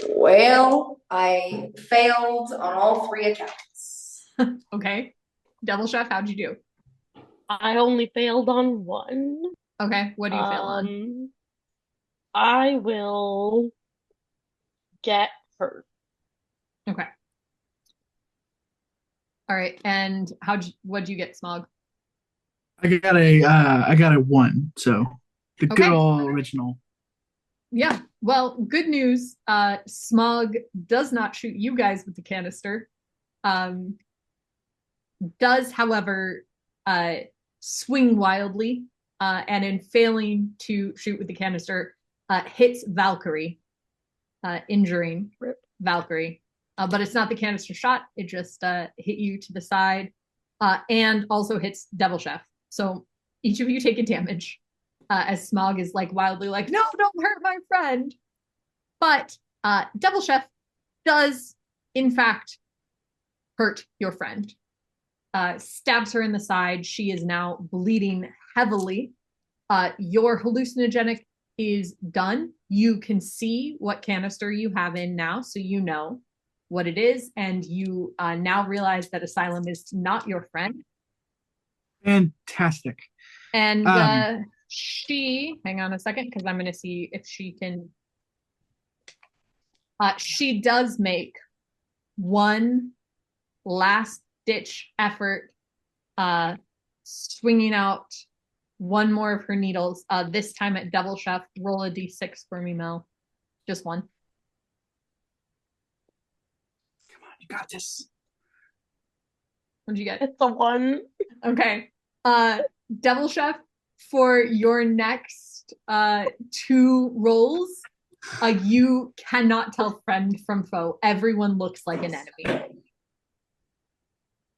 Well, I failed on all 3 accounts. Okay. Devil Chef, how'd you do? I only failed on 1. Okay, what do you fail on? I will get hurt. Okay. All right, and what'd you get, Smog? I got a 1, so the good old original. Yeah, well, good news. Smog does not shoot you guys with the canister. Does, however, swing wildly, and in failing to shoot with the canister, hits Valkyrie, injuring Valkyrie. But it's not the canister shot. It just hit you to the side, and also hits Devil Chef. So each of you take a damage, as Smog is like wildly like, no, don't hurt my friend. But Devil Chef does, in fact, hurt your friend. Stabs her in the side. She is now bleeding heavily. Your hallucinogenic is done. You can see what canister you have in now, so you know what it is, and you now realize that Asylum is not your friend. Fantastic. And she, hang on a second, because I'm going to see if she can. She does make one last ditch effort, swinging out one more of her needles, this time at Devil Chef. Roll a d6 for me, Mel. Just one. Come on, you got this. What'd you get? It's a 1. Okay. Devil Chef, for your next 2 rolls, you cannot tell friend from foe. Everyone looks like an enemy.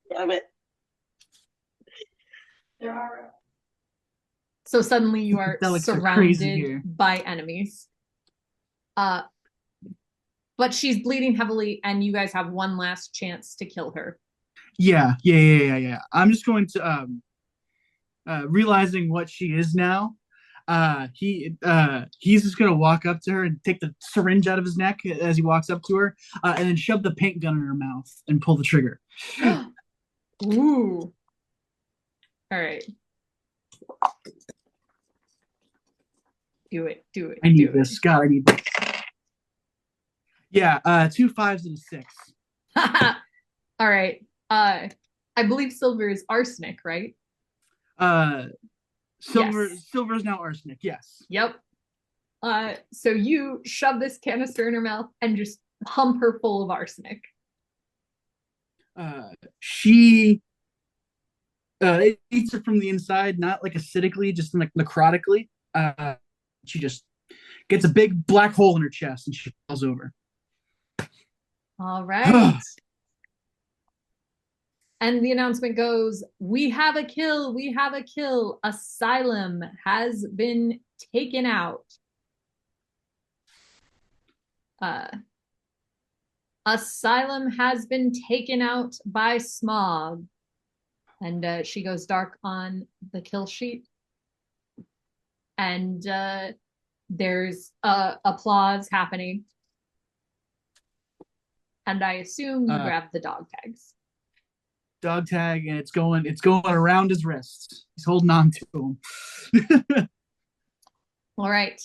Damn it. There are. So suddenly you are surrounded by enemies. But she's bleeding heavily, and you guys have one last chance to kill her. Yeah. I'm just going to realizing what she is now. He's just gonna walk up to her and take the syringe out of his neck as he walks up to her, and then shove the paint gun in her mouth and pull the trigger. Ooh. All right. Do it. I need this. God, I need this. Yeah, 2 5s and a 6. All right. I believe silver is arsenic, right? Silver is now arsenic, yes. Yep. So you shove this canister in her mouth and just pump her full of arsenic. She it eats her from the inside, not like acidically, just like necrotically. She just gets a big black hole in her chest, and she falls over. All right. And the announcement goes, we have a kill. We have a kill. Asylum has been taken out. Asylum has been taken out by Smog. And she goes dark on the kill sheet. And there's applause happening. And I assume you grab the dog tags. Dog tag, and it's going around his wrist. He's holding on to him. All right.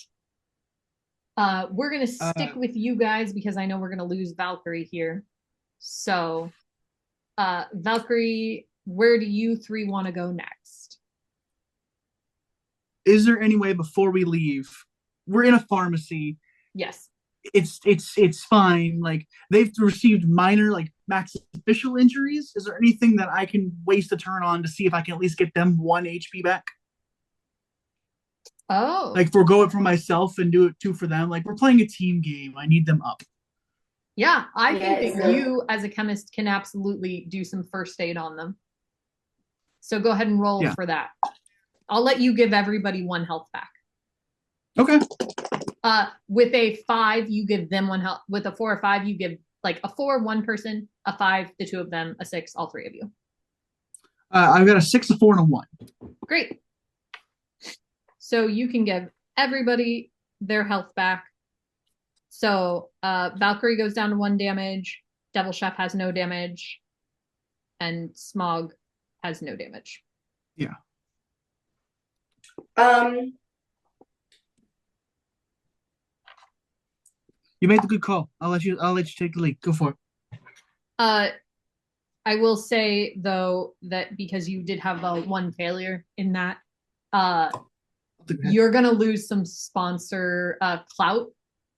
We're gonna stick with you guys because I know we're gonna lose Valkyrie here. So, Valkyrie, where do you three want to go next? Is there any way before we leave? We're in a pharmacy. Yes. It's fine. Like, they've received minor, like, max official injuries. Is there anything that I can waste a turn on to see if I can at least get them 1 HP back? Oh. Like, forego it for myself and do it 2 for them. Like, we're playing a team game. I need them up. Yeah, I think that you, as a chemist, can absolutely do some first aid on them. So go ahead and roll for that. I'll let you give everybody 1 health back. Okay. With a 5, you give them 1 health. With a 4 or 5, you give like a 4, 1 person, a 5, the 2 of them, a 6, all 3 of you. I've got a 6, a 4, and a 1. Great. So you can give everybody their health back. So Valkyrie goes down to 1 damage. Devil Chef has no damage. And Smog has no damage. Yeah. You made the good call. I'll let you take the lead. Go for it. I will say though that because you did have a 1 failure in that, you're gonna lose some sponsor clout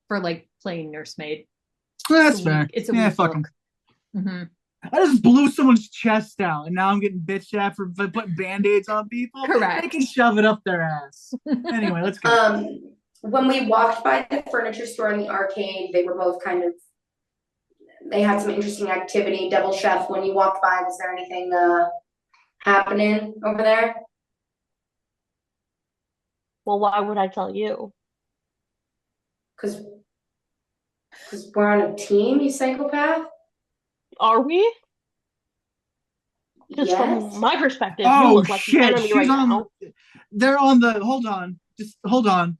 for like playing nursemaid. That's fair. It's a fuck 'em. I just blew someone's chest out, and now I'm getting bitched at for putting band-aids on people. Correct. They can shove it up their ass. Anyway, let's go. When we walked by the furniture store and the arcade, they were both they had some interesting activity. Devil Chef, when you walked by, was there anything happening over there? Well, why would I tell you? Because we're on a team, you psychopath? Are we? Just Yes. from my perspective, you look like the enemy right now. They're on the. Hold on.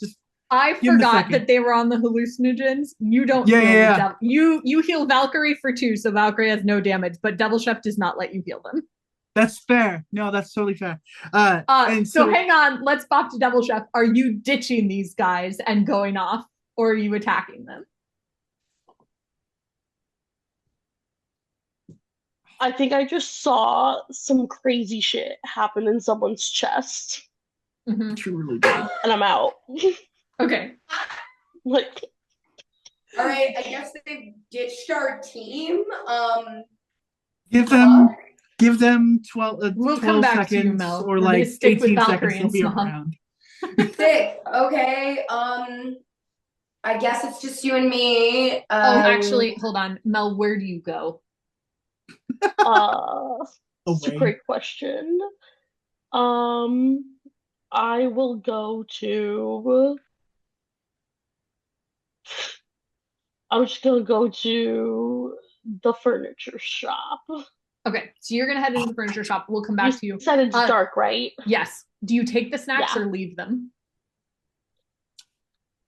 Just. I forgot that they were on the hallucinogens. You don't heal the devil. You heal Valkyrie for 2, so Valkyrie has no damage, but Devil Chef does not let you heal them. That's fair. No, that's totally fair. So hang on, let's pop to Devil Chef. Are you ditching these guys and going off, or are you attacking them? I think I just saw some crazy shit happen in someone's chest. Truly did. And I'm out. Okay. Like, all right, I guess they've ditched our team. Give them 12, we'll 12 come back seconds to you, Mel. or like 18 seconds. They'll be Smog. around. Sick. Okay. I guess it's just you and me. Actually, hold on. Mel, where do you go? That's a great question. I will go to. I'm just gonna go to the furniture shop. Okay, so you're gonna head into the furniture shop. We'll come back to you. You said it's dark, right? Yes. Do you take the snacks or leave them?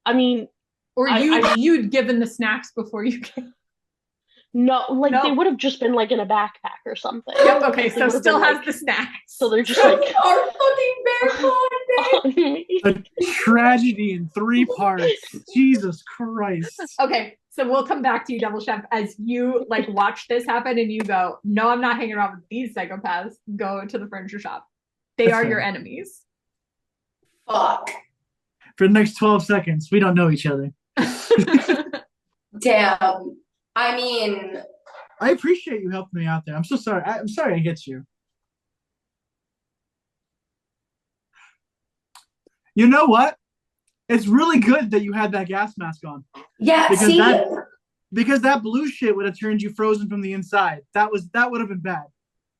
I mean, or you'd given the snacks before you came? No, they would have just been like in a backpack or something. Yep. Okay, so still has the snacks. So they're just like our fucking bear A tragedy in 3 parts. Jesus Christ. Okay, so we'll come back to you, Devil Chef, as you like watch this happen and you go, no, I'm not hanging around with these psychopaths. Go to the furniture shop. They are your enemies. Fuck. For the next 12 seconds, we don't know each other. Damn. I mean, I appreciate you helping me out there. I'm so sorry. I'm sorry I hit you. You know what? It's really good that you had that gas mask on. Yeah, Because see? because that blue shit would have turned you frozen from the inside. That would have been bad.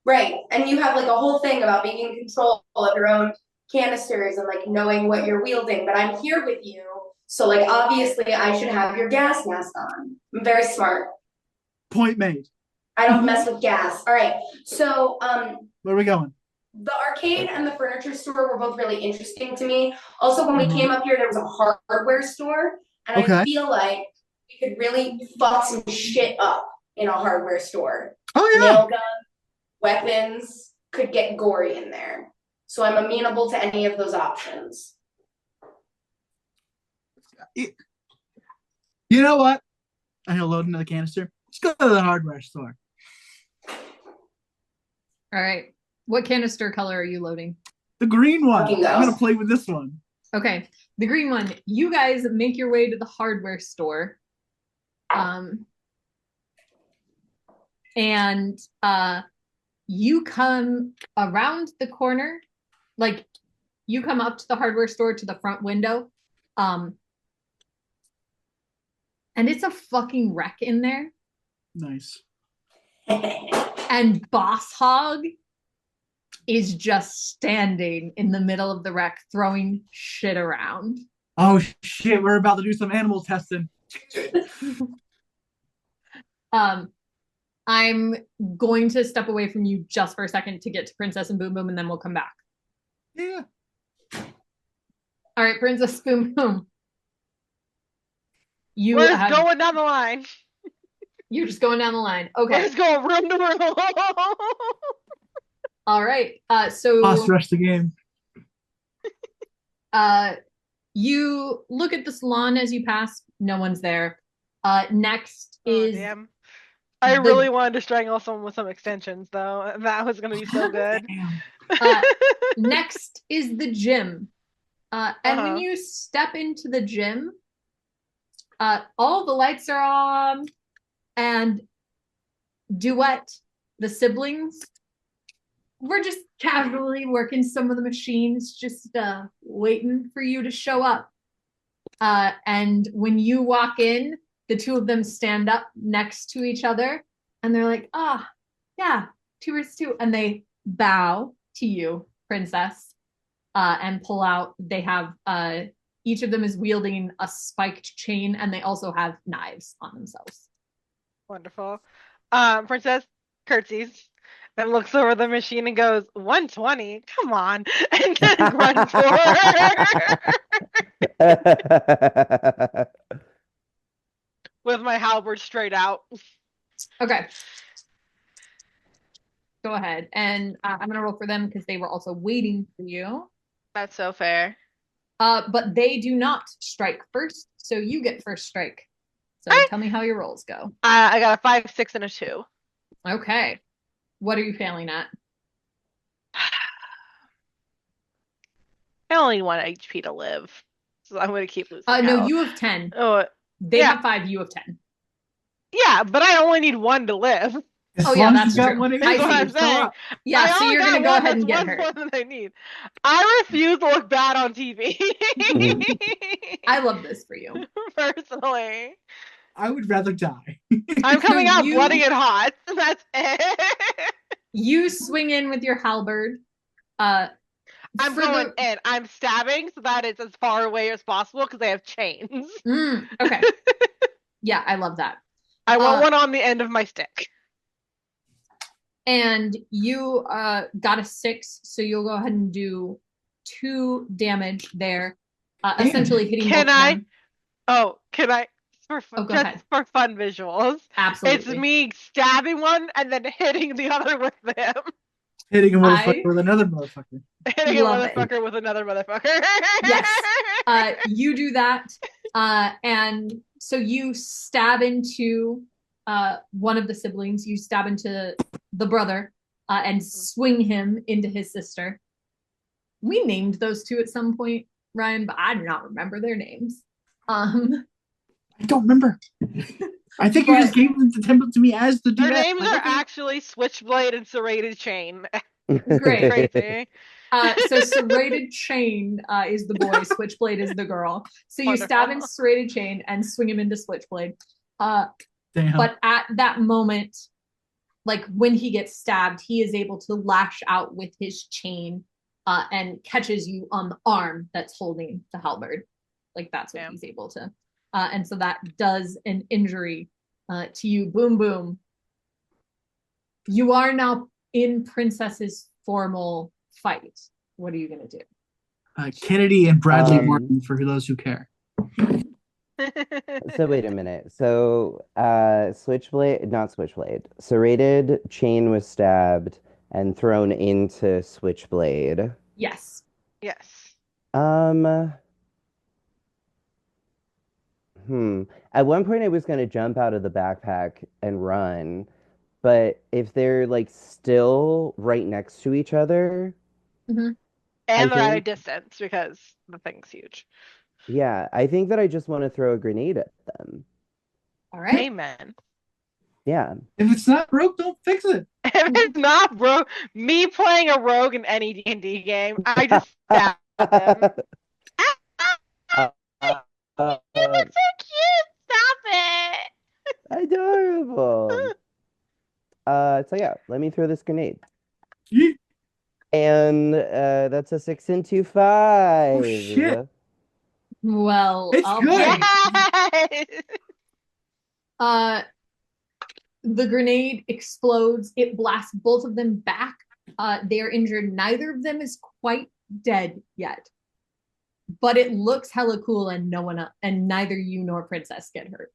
Right. And you have like a whole thing about being in control of your own canisters and like knowing what you're wielding, but I'm here with you. So like obviously I should have your gas mask on. I'm very smart. Point made. I don't mess with gas. All right. So Where are we going? the arcade and the furniture store were both really interesting to me. Also, when we came up here, there was a hardware store, and I feel like we could really fuck some shit up in a hardware store. Oh yeah. Nail gun, weapons, could get gory in there. So I'm amenable to any of those options. You know what? I'm gonna load another canister. Let's go to the hardware store. All right. What canister color are you loading? The green one. I'm gonna play with this one. Okay. The green one. You guys make your way to the hardware store. And you come around the corner, like you come up to the hardware store to the front window. And it's a fucking wreck in there. Nice. And Boss Hog is just standing in the middle of the wreck throwing shit around. Oh shit, we're about to do some animal testing. I'm going to step away from you just for a second to get to Princess and Boom Boom, and then we'll come back. Yeah. All right, Princess Boom Boom. We're just going down the line. You're just going down the line. Okay. We're just going room to room. All right. So Boss rush the game. You look at the salon as you pass. No one's there. Next is. Damn. I really wanted to strangle someone with some extensions, though. That was going to be so good. Next is the gym. And when you step into the gym, all the lights are on, and Duet, the siblings, we're just casually working some of the machines, just waiting for you to show up. And when you walk in, the two of them stand up next to each other, and they're like, yeah, 2 and they bow to you, Princess, and pull out. They have, each of them is wielding a spiked chain, and they also have knives on themselves. Wonderful. Princess curtsies and looks over the machine and goes, 120? Come on. And then runs forward. With my halberd straight out. Okay. Go ahead. And I'm going to roll for them because they were also waiting for you. That's so fair. But they do not strike first, so you get first strike. So tell me how your rolls go. I got a 5, 6, and a 2. Okay. What are you failing at? I only need 1 HP to live. So I'm going to keep losing. No, you have 10. Oh, they have 5, you have 10. Yeah, but I only need 1 to live. Yeah, that's true. That's what I'm saying. Yeah, so you're going to go ahead and get her. More than I need. I refuse to look bad on TV. I love this for you. Personally. I would rather die. I'm coming out bloody and hot. That's it. You swing in with your halberd. I'm going in. I'm stabbing so that it's as far away as possible because they have chains. Okay. Yeah, I love that. I want one on the end of my stick. And you got a 6, so you'll go ahead and do 2 damage there, essentially hitting. Can I? Oh, can I? For go ahead. For fun visuals. Absolutely. It's me stabbing one and then hitting the other with them. Hitting a motherfucker with another motherfucker. Hitting a motherfucker with another motherfucker. Yes. You do that. And so you stab into one of the siblings. You stab into the brother and swing him into his sister. We named those two at some point, Ryan, but I do not remember their names. I don't remember. I think you just gave them the template to me as the Their names are actually Switchblade and Serrated Chain. Great. Crazy. So serrated chain is the boy, switchblade is the girl. So you stab in serrated chain and swing him into switchblade. But at that moment, like when he gets stabbed, he is able to lash out with his chain and catches you on the arm that's holding the halberd. Like that's what he's able to. And so that does an injury to you. Boom, boom. You are now in Princess's formal fight. What are you going to do? Kennedy and Bradley Martin, for those who care. So wait a minute. So switchblade, not switchblade. Serrated chain was stabbed and thrown into switchblade. Yes. Yes. At one point I was going to jump out of the backpack and run, but if they're like still right next to each other, and they're at a distance because the thing's huge. Yeah, I think that I just want to throw a grenade at them. All right. Amen. Yeah. If it's not broke, don't fix it. If it's not broke, me playing a rogue in any D&D game, I just stab them. You look so cute. Stop it. Adorable. So yeah, let me throw this grenade. Yeet. And that's a 6 into 5. Oh shit. Well, It's good. Yes. The grenade explodes. It blasts both of them back. They are injured. Neither of them is quite dead yet. But it looks hella cool, and neither you nor Princess get hurt.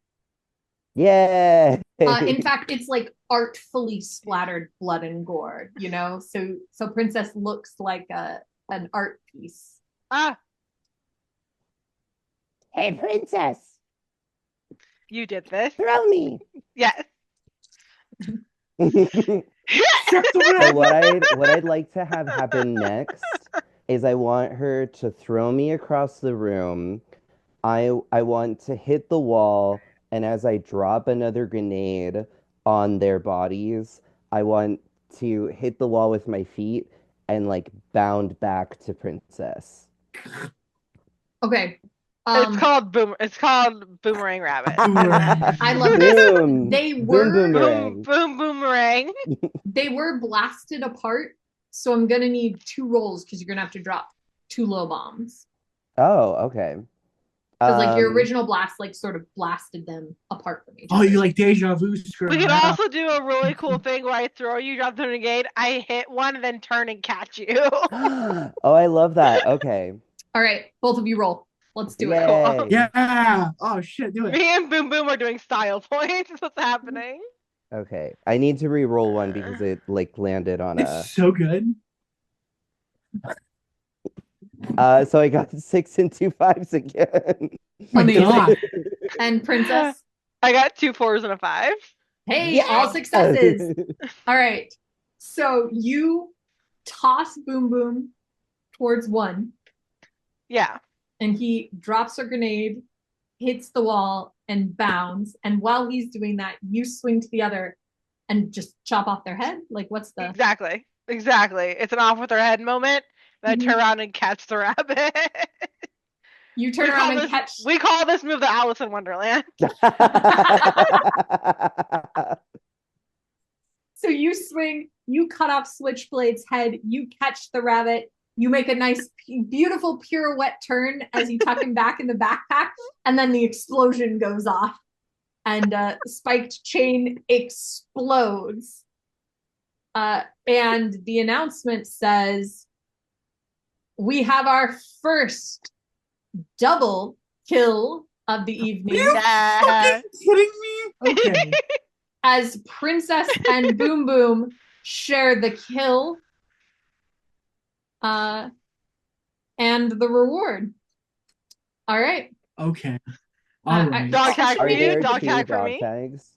Yeah. In fact, it's like artfully splattered blood and gore, you know? So Princess looks like an art piece. Hey, Princess. You did this. Throw me. Yes. So what I'd like to have happen next is I want her to throw me across the room. I want to hit the wall, and as I drop another grenade on their bodies, I want to hit the wall with my feet and like bound back to Princess. Okay. It's called Boomerang Rabbit. I love Boom. this. They were boomerang. Boom boomerang. They were blasted apart, so I'm gonna need 2 rolls because you're gonna have to drop 2 low bombs. Oh, okay. Because like your original blast like sort of blasted them apart from each other. Oh, you like deja vu? We can also do a really cool thing where I throw you, drop the grenade, I hit one, and then turn and catch you. Oh, I love that. Okay. All right, both of you roll. Let's do it. Cool. Yeah. Oh shit, do it. Me and Boom Boom are doing style points. What's happening? Okay. I need to re-roll one because it like landed on It's so good. So I got 6 and 2 5s again. Amazing. And Princess? I got 2 4s and a 5. Hey, all successes. All right. So you toss Boom Boom towards one. Yeah. And he drops a grenade, hits the wall, and bounds. And while he's doing that, you swing to the other and just chop off their head. Like, what's the... Exactly. It's an off with their head moment. Then I turn around and catch the rabbit. You turn around and catch... We call this move the Alice in Wonderland. So you swing, you cut off Switchblade's head, you catch the rabbit, you make a nice, beautiful pirouette turn as you tuck him back in the backpack, and then the explosion goes off, and spiked chain explodes. And the announcement says, we have our first double kill of the evening. Are you fucking kidding me? Okay. As Princess and Boom Boom share the kill and the reward. All right. Okay. All right. Dog tag for you. Dog tag for dog me. tags?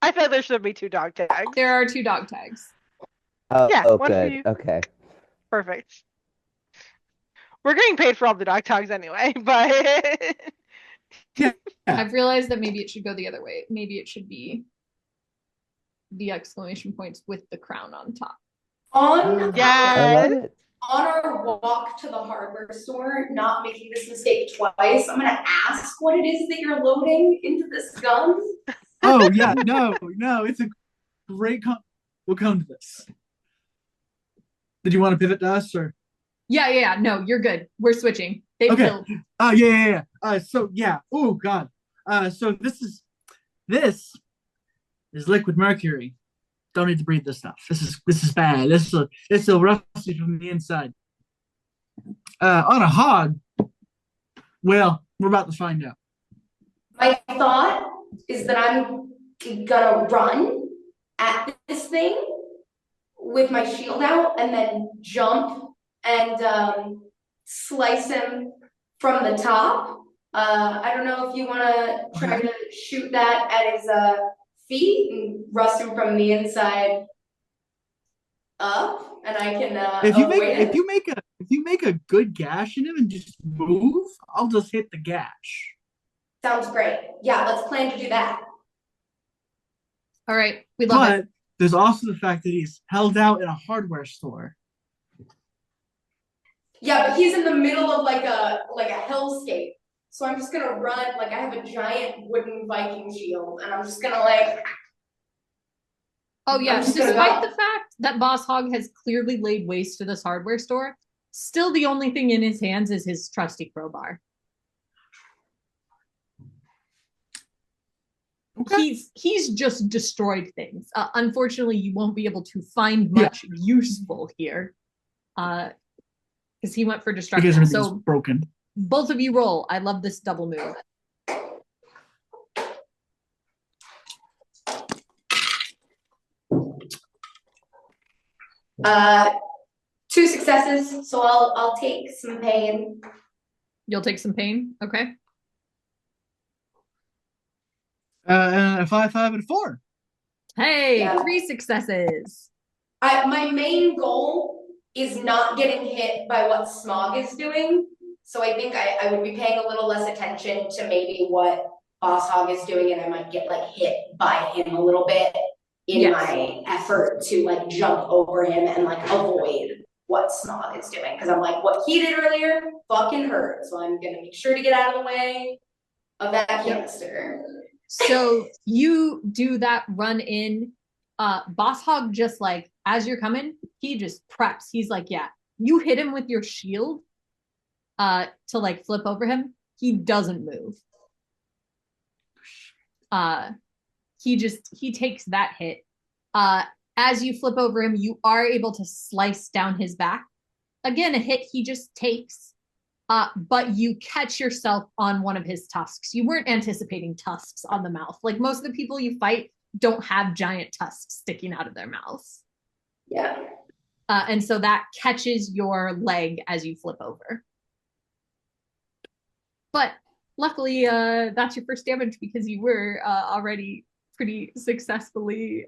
I thought there should be 2 dog tags. There are 2 dog tags. Yeah, Oh, one for good. you. Okay. Perfect. We're getting paid for all the dog tags anyway, but Yeah. I've realized that maybe it should go the other way. Maybe it should be the exclamation points with the crown on top. On yeah. I love it. on our walk to the hardware store, not making this mistake twice, I'm gonna ask what it is that you're loading into this gun. Oh yeah, no, it's a great we'll come to this. Did you want to pivot to us or? Yeah. No, you're good. We're switching. They've Okay. killed. Yeah. So yeah. Oh God. So this is liquid mercury. Don't need to breathe this stuff. This is bad. It's a rusty from the inside. On a hog. Well, we're about to find out. My thought is that I'm gonna run at this thing with my shield out and then jump and slice him from the top. I don't know if you want to try to shoot that at his feet and rust him from the inside up, and I can If you make a good gash in him and just move, I'll just hit the gash. Sounds great. Yeah, let's plan to do that. All right, we love it. But there's also the fact that he's held out in a hardware store. Yeah, but he's in the middle of like a hellscape. So I'm just gonna run, like I have a giant wooden Viking shield, and I'm just gonna like. Oh yeah, just despite gonna go. the fact that Boss Hog has clearly laid waste to this hardware store, still the only thing in his hands is his trusty crowbar. Okay. He's just destroyed things. Unfortunately, you won't be able to find much useful here, because he went for destruction. Because everything's So broken. both of you roll. I love this double move. Two successes, so I'll take some pain. You'll take some pain, okay? And a 5, and a 4. Hey, Yeah. 3 successes. My main goal is not getting hit by what Smog is doing. So I think I would be paying a little less attention to maybe what Boss Hog is doing, and I might get like hit by him a little bit in my effort to like jump over him and like avoid what Smog is doing. Because I'm like, what he did earlier fucking hurt. So I'm gonna make sure to get out of the way of that canister. So you do that run in. Boss Hog just like, as you're coming, he just preps. He's like, yeah, you hit him with your shield to like flip over him. He doesn't move. He takes that hit. As you flip over him, you are able to slice down his back. Again, a hit he just takes. But you catch yourself on one of his tusks. You weren't anticipating tusks on the mouth. Like most of the people you fight don't have giant tusks sticking out of their mouths. Yeah. And so that catches your leg as you flip over. But luckily, that's your first damage because you were already pretty successfully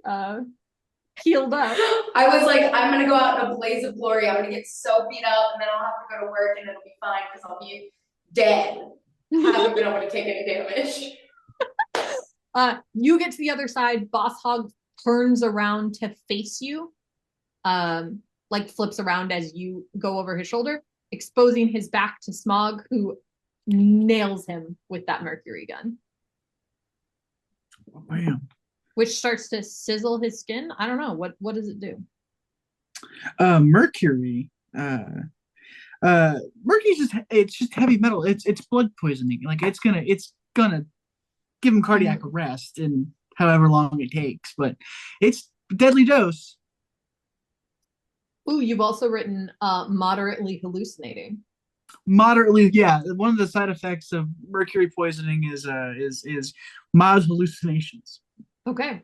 healed up. I was like, I'm gonna go out in a blaze of glory. I'm gonna get so beat up, and then I'll have to go to work, and it'll be fine because I'll be dead. I haven't been able to take any damage. You get to the other side. Boss Hog turns around to face you, like flips around as you go over his shoulder, exposing his back to Smog, who nails him with that mercury gun. Bam. Which starts to sizzle his skin. I don't know. What does it do? Mercury. Mercury's just heavy metal. It's blood poisoning. Like it's gonna give him cardiac arrest in however long it takes, but it's a deadly dose. Ooh, you've also written moderately hallucinating. Moderately, yeah. One of the side effects of mercury poisoning is mild hallucinations. Okay.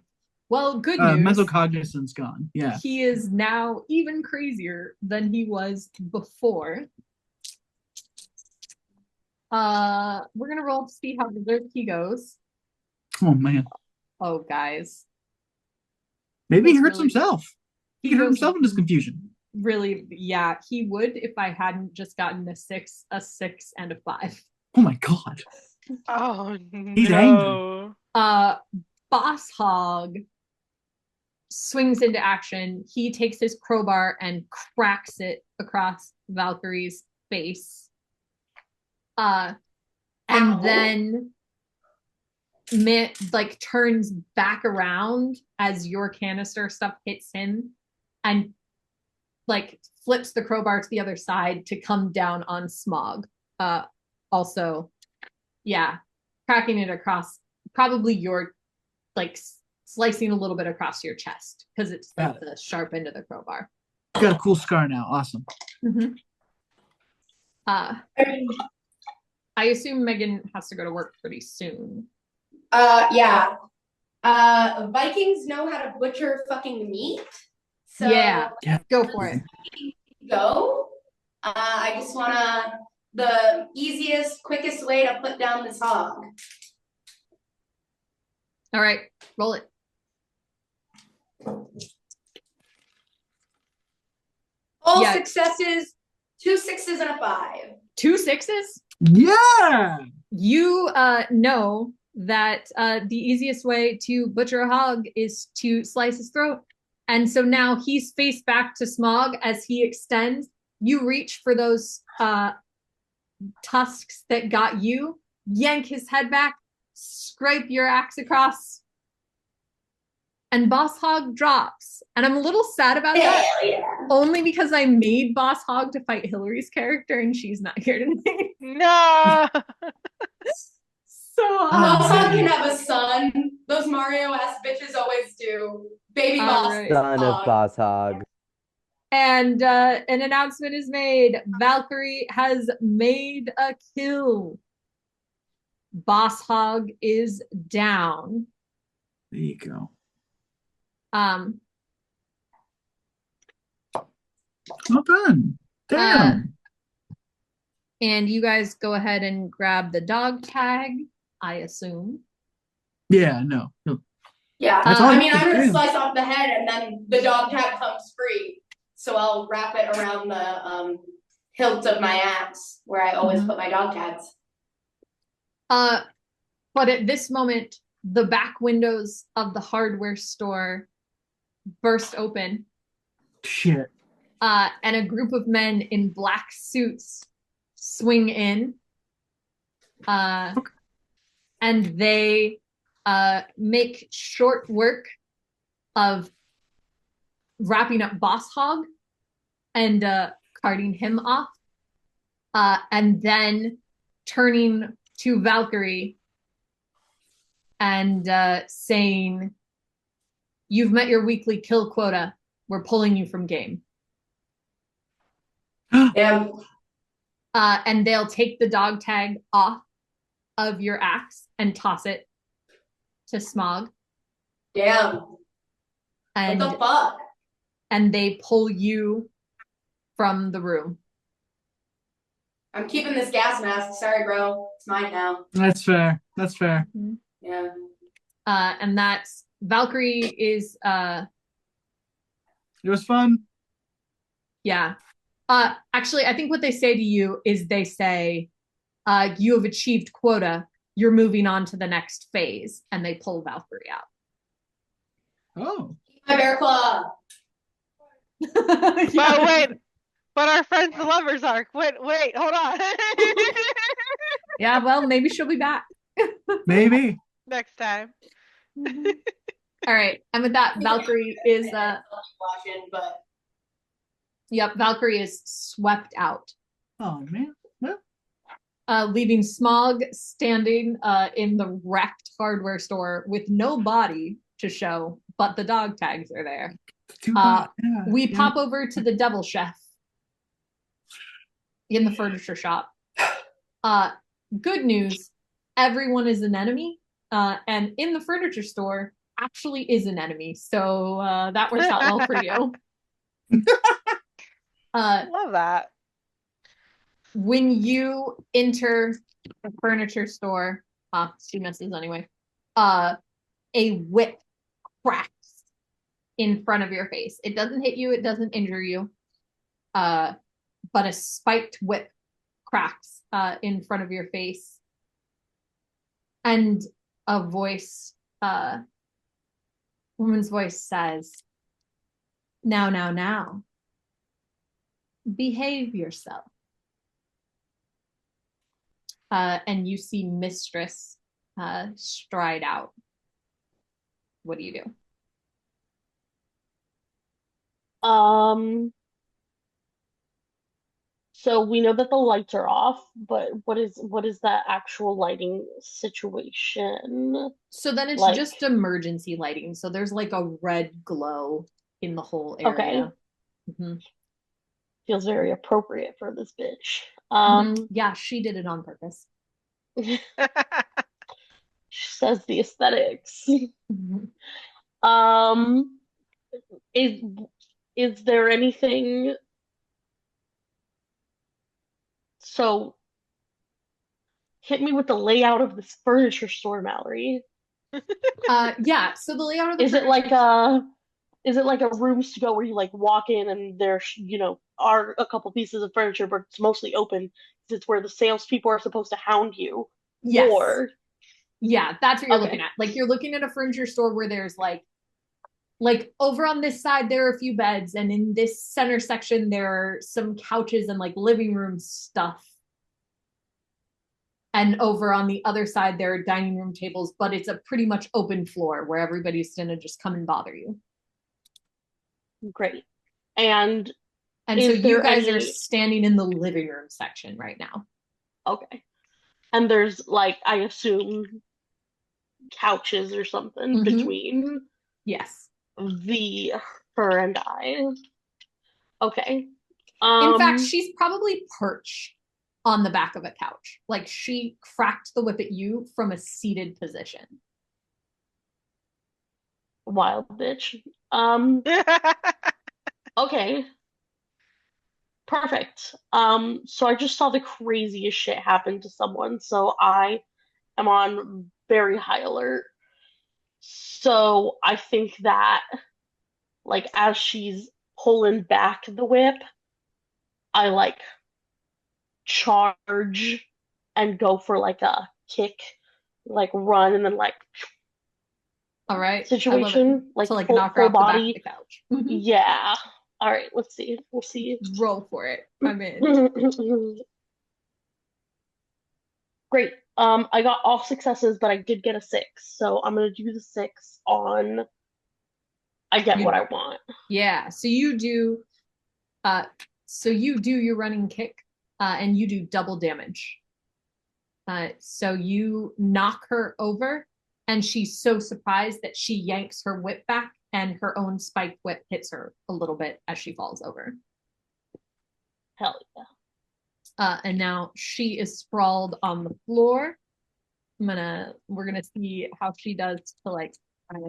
Well, good news. Mental cognizance gone. Yeah. He is now even crazier than he was before. We're gonna roll to see how berserk he goes. Oh man. Oh, guys. Maybe he hurts himself. He could hurt goes himself in his confusion. Really, yeah, he would if I hadn't just gotten a 6, and a 5. Oh my god. Oh He's angry. no. Boss Hog swings into action. He takes his crowbar and cracks it across Valkyrie's face. And then like turns back around as your canister stuff hits him and like flips the crowbar to the other side to come down on Smog. Also, yeah, cracking it across probably your, like, slicing a little bit across your chest because it's like the sharp end of the crowbar. Got a cool scar now. Awesome. Mm-hmm. I assume Megan has to go to work pretty soon. Yeah. Vikings know how to butcher fucking meat. So yeah, go for it. Go. I just wanna the easiest, quickest way to put down this hog. All right, roll it. All successes, 2 6s and a 5. 2 6s? Yeah. You know that the easiest way to butcher a hog is to slice his throat. And so now he's face back to Smog as he extends. You reach for those tusks that got you, yank his head back, scrape your axe across, and Boss Hog drops. And I'm a little sad about that, only because I made Boss Hog to fight Hillary's character and she's not here tonight. No! So Boss Hog can have a son. Those Mario-ass bitches always do. Baby Boss right. Son of Boss Hog. And an announcement is made. Valkyrie has made a kill. Boss Hog is down. There you go. Not bad. Damn. And you guys go ahead and grab the dog tag, I assume. Yeah, no. Yeah, I mean, I'm gonna slice off the head and then the dog tag comes free. So I'll wrap it around the hilt of my axe where I always put my dog tags. But at this moment, the back windows of the hardware store burst open. Shit. And a group of men in black suits swing in. And they make short work of wrapping up Boss Hog and carting him off. And then turning to Valkyrie and saying, "You've met your weekly kill quota. We're pulling you from game." Yeah. And they'll take the dog tag off of your axe and toss it to Smog. Damn. And what the fuck? And they pull you from the room. I'm keeping this gas mask. Sorry, bro. It's mine now. That's fair. That's fair. Mm-hmm. Yeah. And that's Valkyrie is It was fun. Yeah. Actually, I think what they say to you is they say, you have achieved quota. You're moving on to the next phase. And they pull Valkyrie out. Oh. My bear claw. But wait, but our friends the lovers arc. Wait, hold on. Yeah, well, maybe she'll be back. Maybe. Next time. All right. And with that, Valkyrie is watching, but yep, Valkyrie is swept out. Oh man. Well. Leaving Smog standing in the wrecked hardware store with no body to show, but the dog tags are there. We pop over to the Devil Chef in the furniture shop. Good news, everyone is an enemy, and in the furniture store actually is an enemy, so that works out well for you. Love that. When you enter the furniture store, she misses anyway, a whip cracks in front of your face. It doesn't hit you, it doesn't injure you, but a spiked whip cracks in front of your face. And a voice Woman's voice says, now, behave yourself. And you see Mistress stride out. What do you do? So we know that the lights are off, but what is that actual lighting situation? So then it's Like- just emergency lighting. So there's like a red glow in the whole Okay. area. Mhm. Feels very appropriate for this bitch. Yeah, she did it on purpose. She says the aesthetics. Mhm. Is there anything? So hit me with the layout of this furniture store, Mallory. Yeah, so the layout of the Is it furniture- like a rooms to go where you like walk in and there are a couple pieces of furniture, but it's mostly open because it's where the salespeople are supposed to hound you? Yes. Or Yeah, that's what you're Okay. looking at. Like you're looking at a furniture store where there's like over on this side there are a few beds, and in this center section there are some couches and like living room stuff. And over on the other side there are dining room tables, but it's a pretty much open floor where everybody's gonna just come and bother you. great. And And Is so you there guys are any- standing in the living room section right now. okay. And there's like, I assume, couches or something Mhm. between Yes. her and I. Okay. In fact, she's probably perched on the back of a couch. Like she cracked the whip at you from a seated position. Wild bitch. Okay. Perfect. So I just saw the craziest shit happen to someone, so I am on very high alert. So I think that, like, as she's pulling back the whip, I like charge and go for like a kick, like run and then like All right. I love it. situation, like to like full, knock her full off the back of body. the couch. Mhm. Yeah. All right, let's see. We'll see. Roll for it. I'm in. Great. I got all successes, but I did get a 6. So I'm gonna do the 6 on I get what I want. Yeah. So you do your running kick, and you do double damage. So you knock her over, and she's so surprised that she yanks her whip back, and her own spiked whip hits her a little bit as she falls over. Hell yeah. And now she is sprawled on the floor. We're gonna see how she does to like try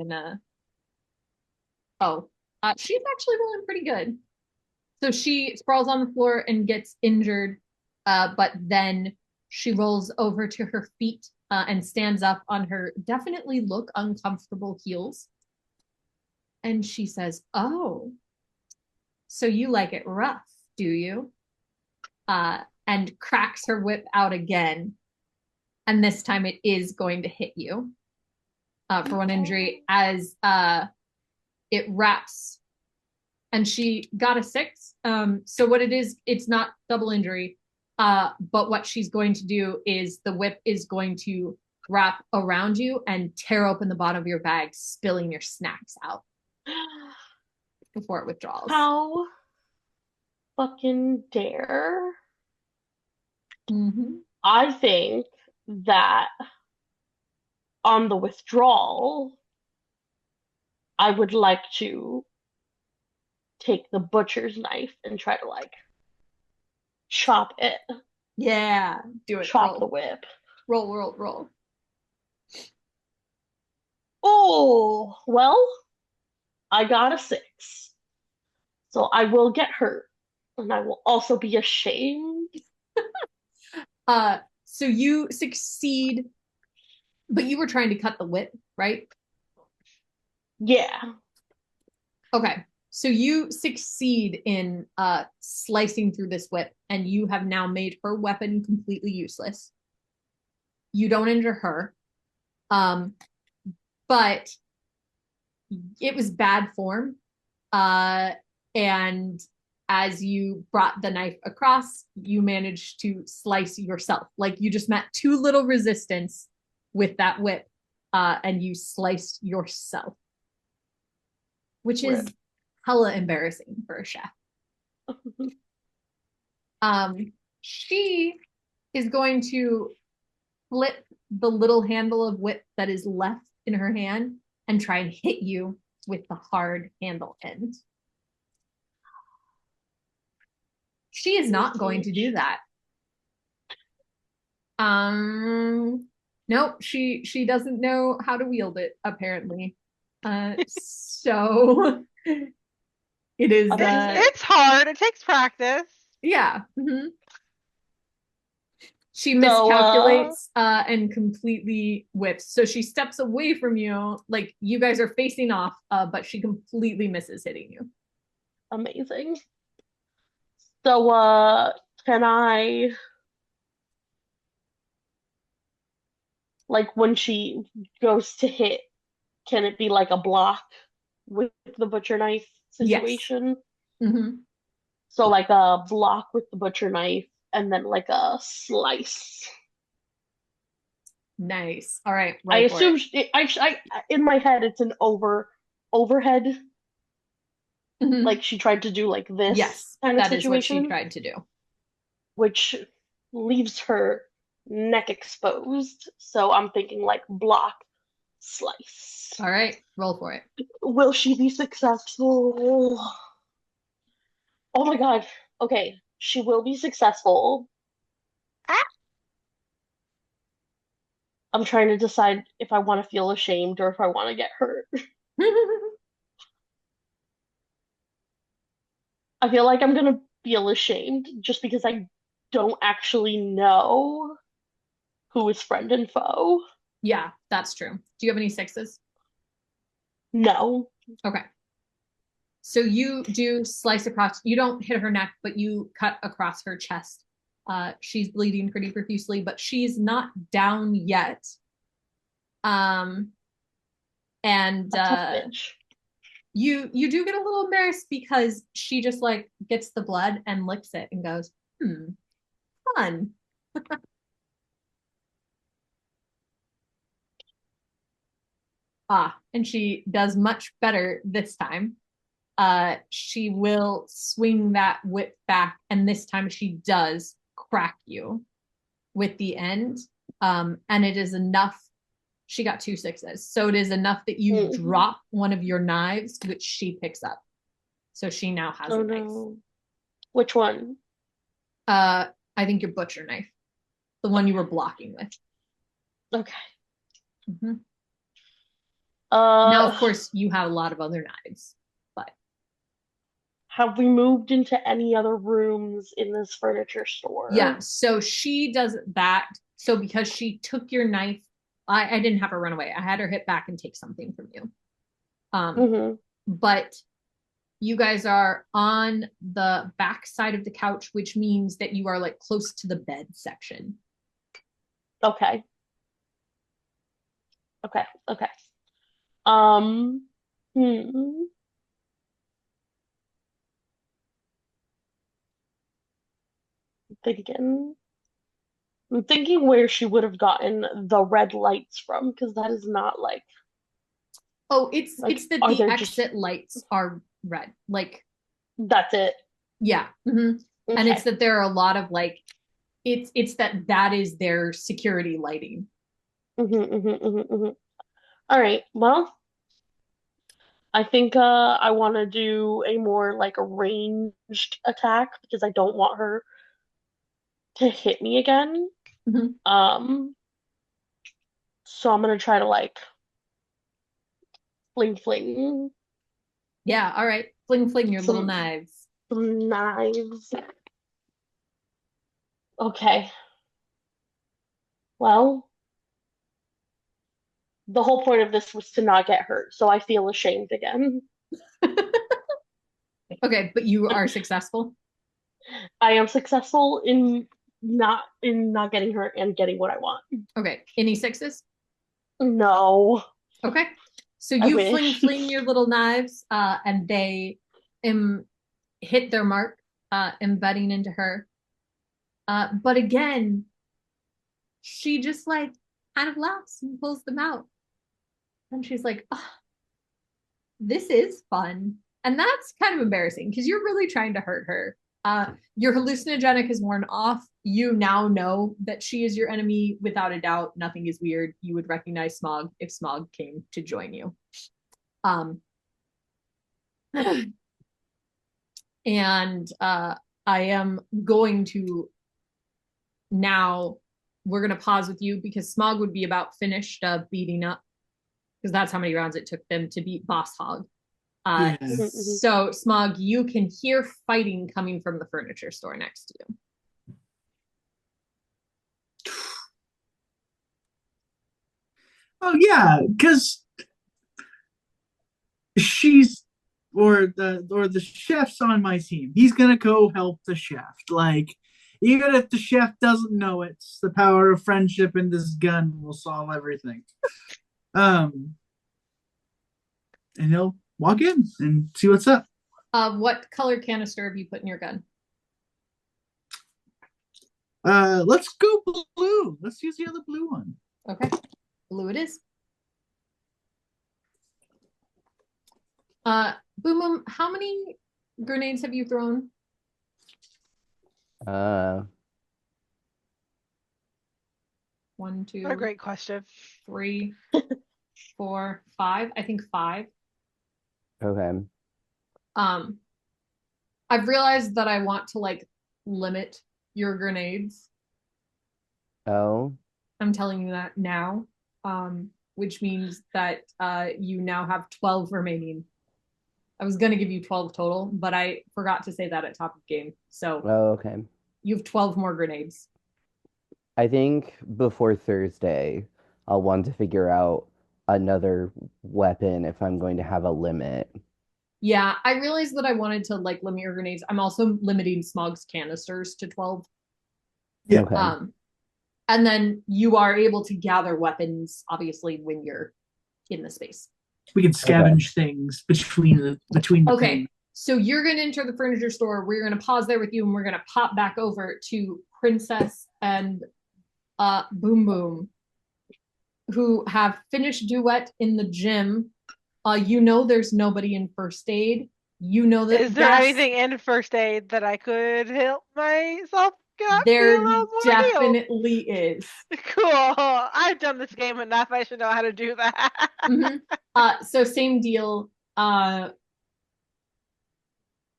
and she's actually rolling pretty good. So she sprawls on the floor and gets injured, but then she rolls over to her feet and stands up on her definitely look uncomfortable heels. And she says, "Oh, so you like it rough, do you?" And cracks her whip out again. And this time it is going to hit you for 1 injury as it wraps. And she got a 6. So what it is, it's not double injury. But what she's going to do is the whip is going to wrap around you and tear open the bottom of your bag, spilling your snacks out before it withdraws. How fucking dare? Mm-hmm. I think that on the withdrawal, I would like to take the butcher's knife and try to like chop it. Yeah, do it. Chop the whip. Roll. Oh, well, I got a 6. So I will get hurt. And I will also be ashamed. So you succeed, but you were trying to cut the whip, right? Yeah. Okay. So you succeed in slicing through this whip, and you have now made her weapon completely useless. You don't injure her. But it was bad form. And as you brought the knife across, you managed to slice yourself. Like you just met too little resistance with that whip, and you sliced yourself, which is hella embarrassing for a chef. She is going to flip the little handle of whip that is left in her hand and try and hit you with the hard handle end. She is not going to do that. Nope, she doesn't know how to wield it, apparently. So it is it's hard. It takes practice. Yeah. Mm-hmm. She miscalculates and completely whips. So she steps away from you, like you guys are facing off, but she completely misses hitting you. Amazing. So can I, like, when she goes to hit, can it be like a block with the butcher knife situation? Yes. Mm-hmm. So like a block with the butcher knife and then like a slice. Nice. All right. I assume I in my head it's an overhead. Mm-hmm. Like she tried to do like this kind of that situation. Is what she tried to do. Which leaves her neck exposed. So I'm thinking like block, slice. All right, roll for it. Will she be successful? Oh my god. Okay, she will be successful. I'm trying to decide if I want to feel ashamed or if I want to get hurt. I feel like I'm gonna feel ashamed just because I don't actually know who is friend and foe. Yeah, that's true. Do you have any sixes? No. Okay. So you do slice across. You don't hit her neck, but you cut across her chest. She's bleeding pretty profusely, but she's not down yet. And you do get a little embarrassed because she just like gets the blood and licks it and goes, fun. And she does much better this time. She will swing that whip back, and this time she does crack you with the end. And it is enough. She got 2 sixes, so it is enough that you drop one of your knives, which she picks up. So she now has a knife. No. Which one? I think your butcher knife, the one you were blocking with. Okay. Mm-hmm. Now, of course, you have a lot of other knives, but have we moved into any other rooms in this furniture store? Yeah, so she does that. So because she took your knife, I didn't have her run away. I had her hit back and take something from you. But you guys are on the back side of the couch, which means that you are like close to the bed section. Okay. I'm thinking where she would have gotten the red lights from, because that is not like. Oh, it's that the exit lights are red. Like that's it. Yeah. Mm-hmm. Okay. And it's that there are a lot of like, it's that is their security lighting. All right. Well, I think I want to do a more like a ranged attack because I don't want her to hit me again. So I'm gonna try to like fling. Yeah, all right. Fling your little knives. Some knives. Okay. Well, the whole point of this was to not get hurt, so I feel ashamed again. Okay, but you are successful? I am successful in not getting hurt and getting what I want. Okay. Any sixes? No. Okay. So I you wish. fling your little knives, and they hit their mark, embedding into her. But again, she just like kind of laughs and pulls them out. And she's like, oh, this is fun. And that's kind of embarrassing because you're really trying to hurt her. Your hallucinogenic is worn off. You now know that she is your enemy without a doubt. Nothing is weird. You would recognize Smog if Smog came to join you. And I am going to now, we're going to pause with you because Smog would be about finished beating up, because that's how many rounds it took them to beat Boss Hog. So Smog, you can hear fighting coming from the furniture store next to you. Oh yeah, because she's or the chef's on my team. He's gonna go help the chef. Like, even if the chef doesn't know it, the power of friendship and this gun will solve everything. And he'll walk in and see what's up. What color canister have you put in your gun? Let's go blue. Let's use the other blue one. Okay, blue it is. Boom Boom, how many grenades have you thrown? One, two. What a great question. 3, 4, 5. I think 5. Okay. I've realized that I want to like limit your grenades. Oh. I'm telling you that now. Which means that you now have 12 remaining. I was gonna give you 12 total, but I forgot to say that at top of game. So okay. You have 12 more grenades. I think before Thursday, I'll want to figure out another weapon if I'm going to have a limit. Yeah, I realized that I wanted to like limit your grenades. I'm also limiting Smog's canisters to 12. Yeah. Okay. And then you are able to gather weapons, obviously, when you're in the space. We can scavenge things between the Okay, things. so you're going to enter the furniture store. We're going to pause there with you, and we're going to pop back over to Princess and Boom Boom, who have finished duet in the gym. You know there's nobody in first aid. You know that Is there anything in first aid that I could help myself get there a little more definitely is. Cool. I've done this game enough. I should know how to do that. So same deal.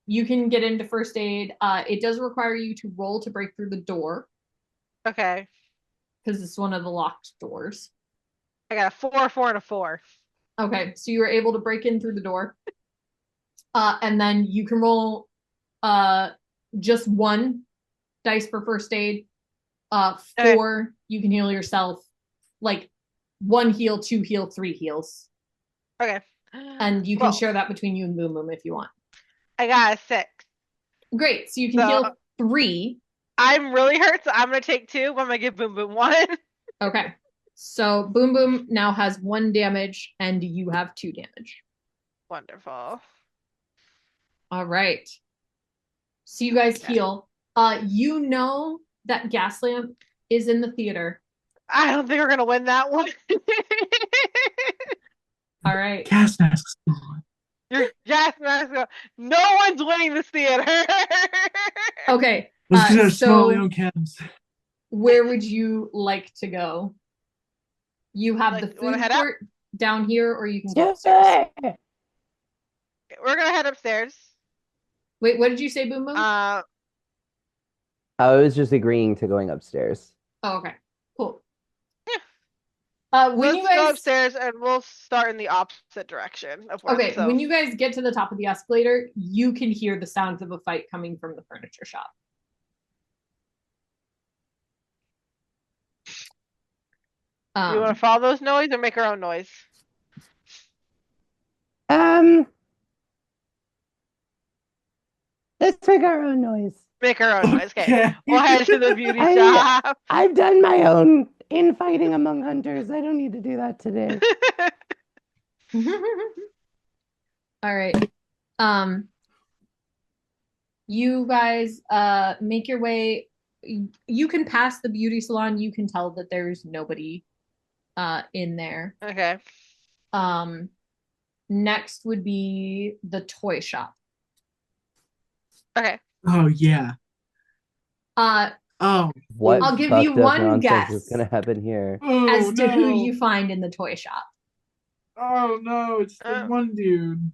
You can get into first aid. It does require you to roll to break through the door. Okay. Because it's one of the locked doors. I got a 4, 4, and a 4. Okay, so you were able to break in through the door. And then you can roll just 1 dice for first aid. 4, you can heal yourself. Like 1 heal, 2 heal, 3 heals. Okay. And you can share that between you and Boom Boom if you want. I got a 6. Great, so you can heal 3. I'm really hurt, so I'm going to take 2. I'm going to give Boom Boom 1. Okay. So Boom Boom now has 1 damage and you have 2 damage. Wonderful. All right. So you guys heal. You know that gas lamp is in the theater. I don't think we're going to win that one. All right. Gas masks. Your gas mask. No one's winning this theater. Okay. So where would you like to go? You have the food court down here, or you can go upstairs. We're gonna head upstairs. Wait, what did you say, Boom Boom? I was just agreeing to going upstairs. Oh, okay. Cool. Yeah. When you guys go upstairs and we'll start in the opposite direction of where. Okay, when you guys get to the top of the escalator, you can hear the sounds of a fight coming from the furniture shop. You want to follow those noise or make our own noise? Let's make our own noise. Make our own noise. Okay. We'll head to the beauty shop. I've done my own infighting among hunters. I don't need to do that today. All right. You guys make your way. You can pass the beauty salon. You can tell that there's nobody in there. Okay. Next would be the toy shop. Okay. Oh yeah. Oh. What I'll give fucked you up one nonsense guess is gonna happen here? Oh as to who no. you find in the toy shop. Oh no, it's the one dude.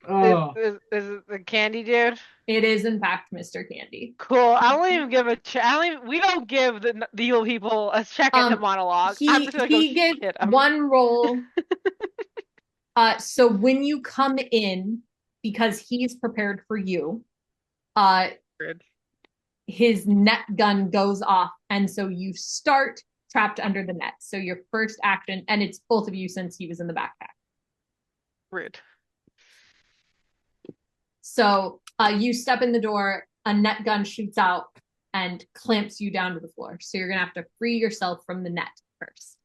Is, Oh. is it the candy dude? It is in fact Mr. Candy. Cool. I don't even give a we don't give the evil people a second to monologue. I'm just gonna go He gets hit him. one roll. So when you come in, because he's prepared for you, Good. his net gun goes off, and so you start trapped under the net. So your first action, and it's both of you since he was in the backpack. Rude. So you step in the door, a net gun shoots out and clamps you down to the floor. So you're gonna have to free yourself from the net first.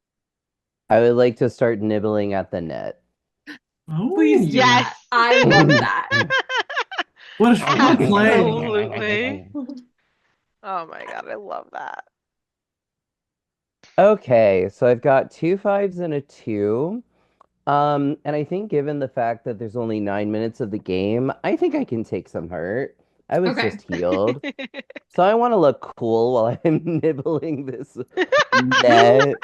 I would like to start nibbling at the net. Oh. Please do Yes. that. I love that. What a fun play. Absolutely. Oh my god, I love that. Okay, so I've got 2 5s and a 2. And I think given the fact that there's only 9 minutes of the game, I think I can take some hurt. I was Okay. just healed. So I want to look cool while I'm nibbling this net.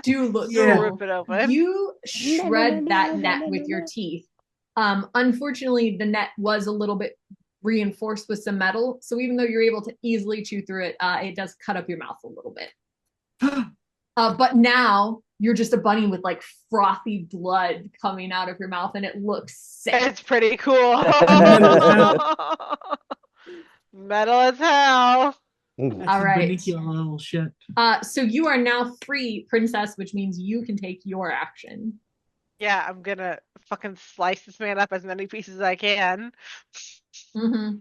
Do look Yeah. cool. Rip it open. You shred that net with your teeth. Unfortunately, the net was a little bit reinforced with some metal. So even though you're able to easily chew through it, it does cut up your mouth a little bit. But now you're just a bunny with like frothy blood coming out of your mouth, and it looks sick. It's pretty cool. Metal as hell. That's All right. Vernacular little shit. So you are now free, princess, which means you can take your action. Yeah, I'm gonna fucking slice this man up as many pieces as I can. Mm-hmm.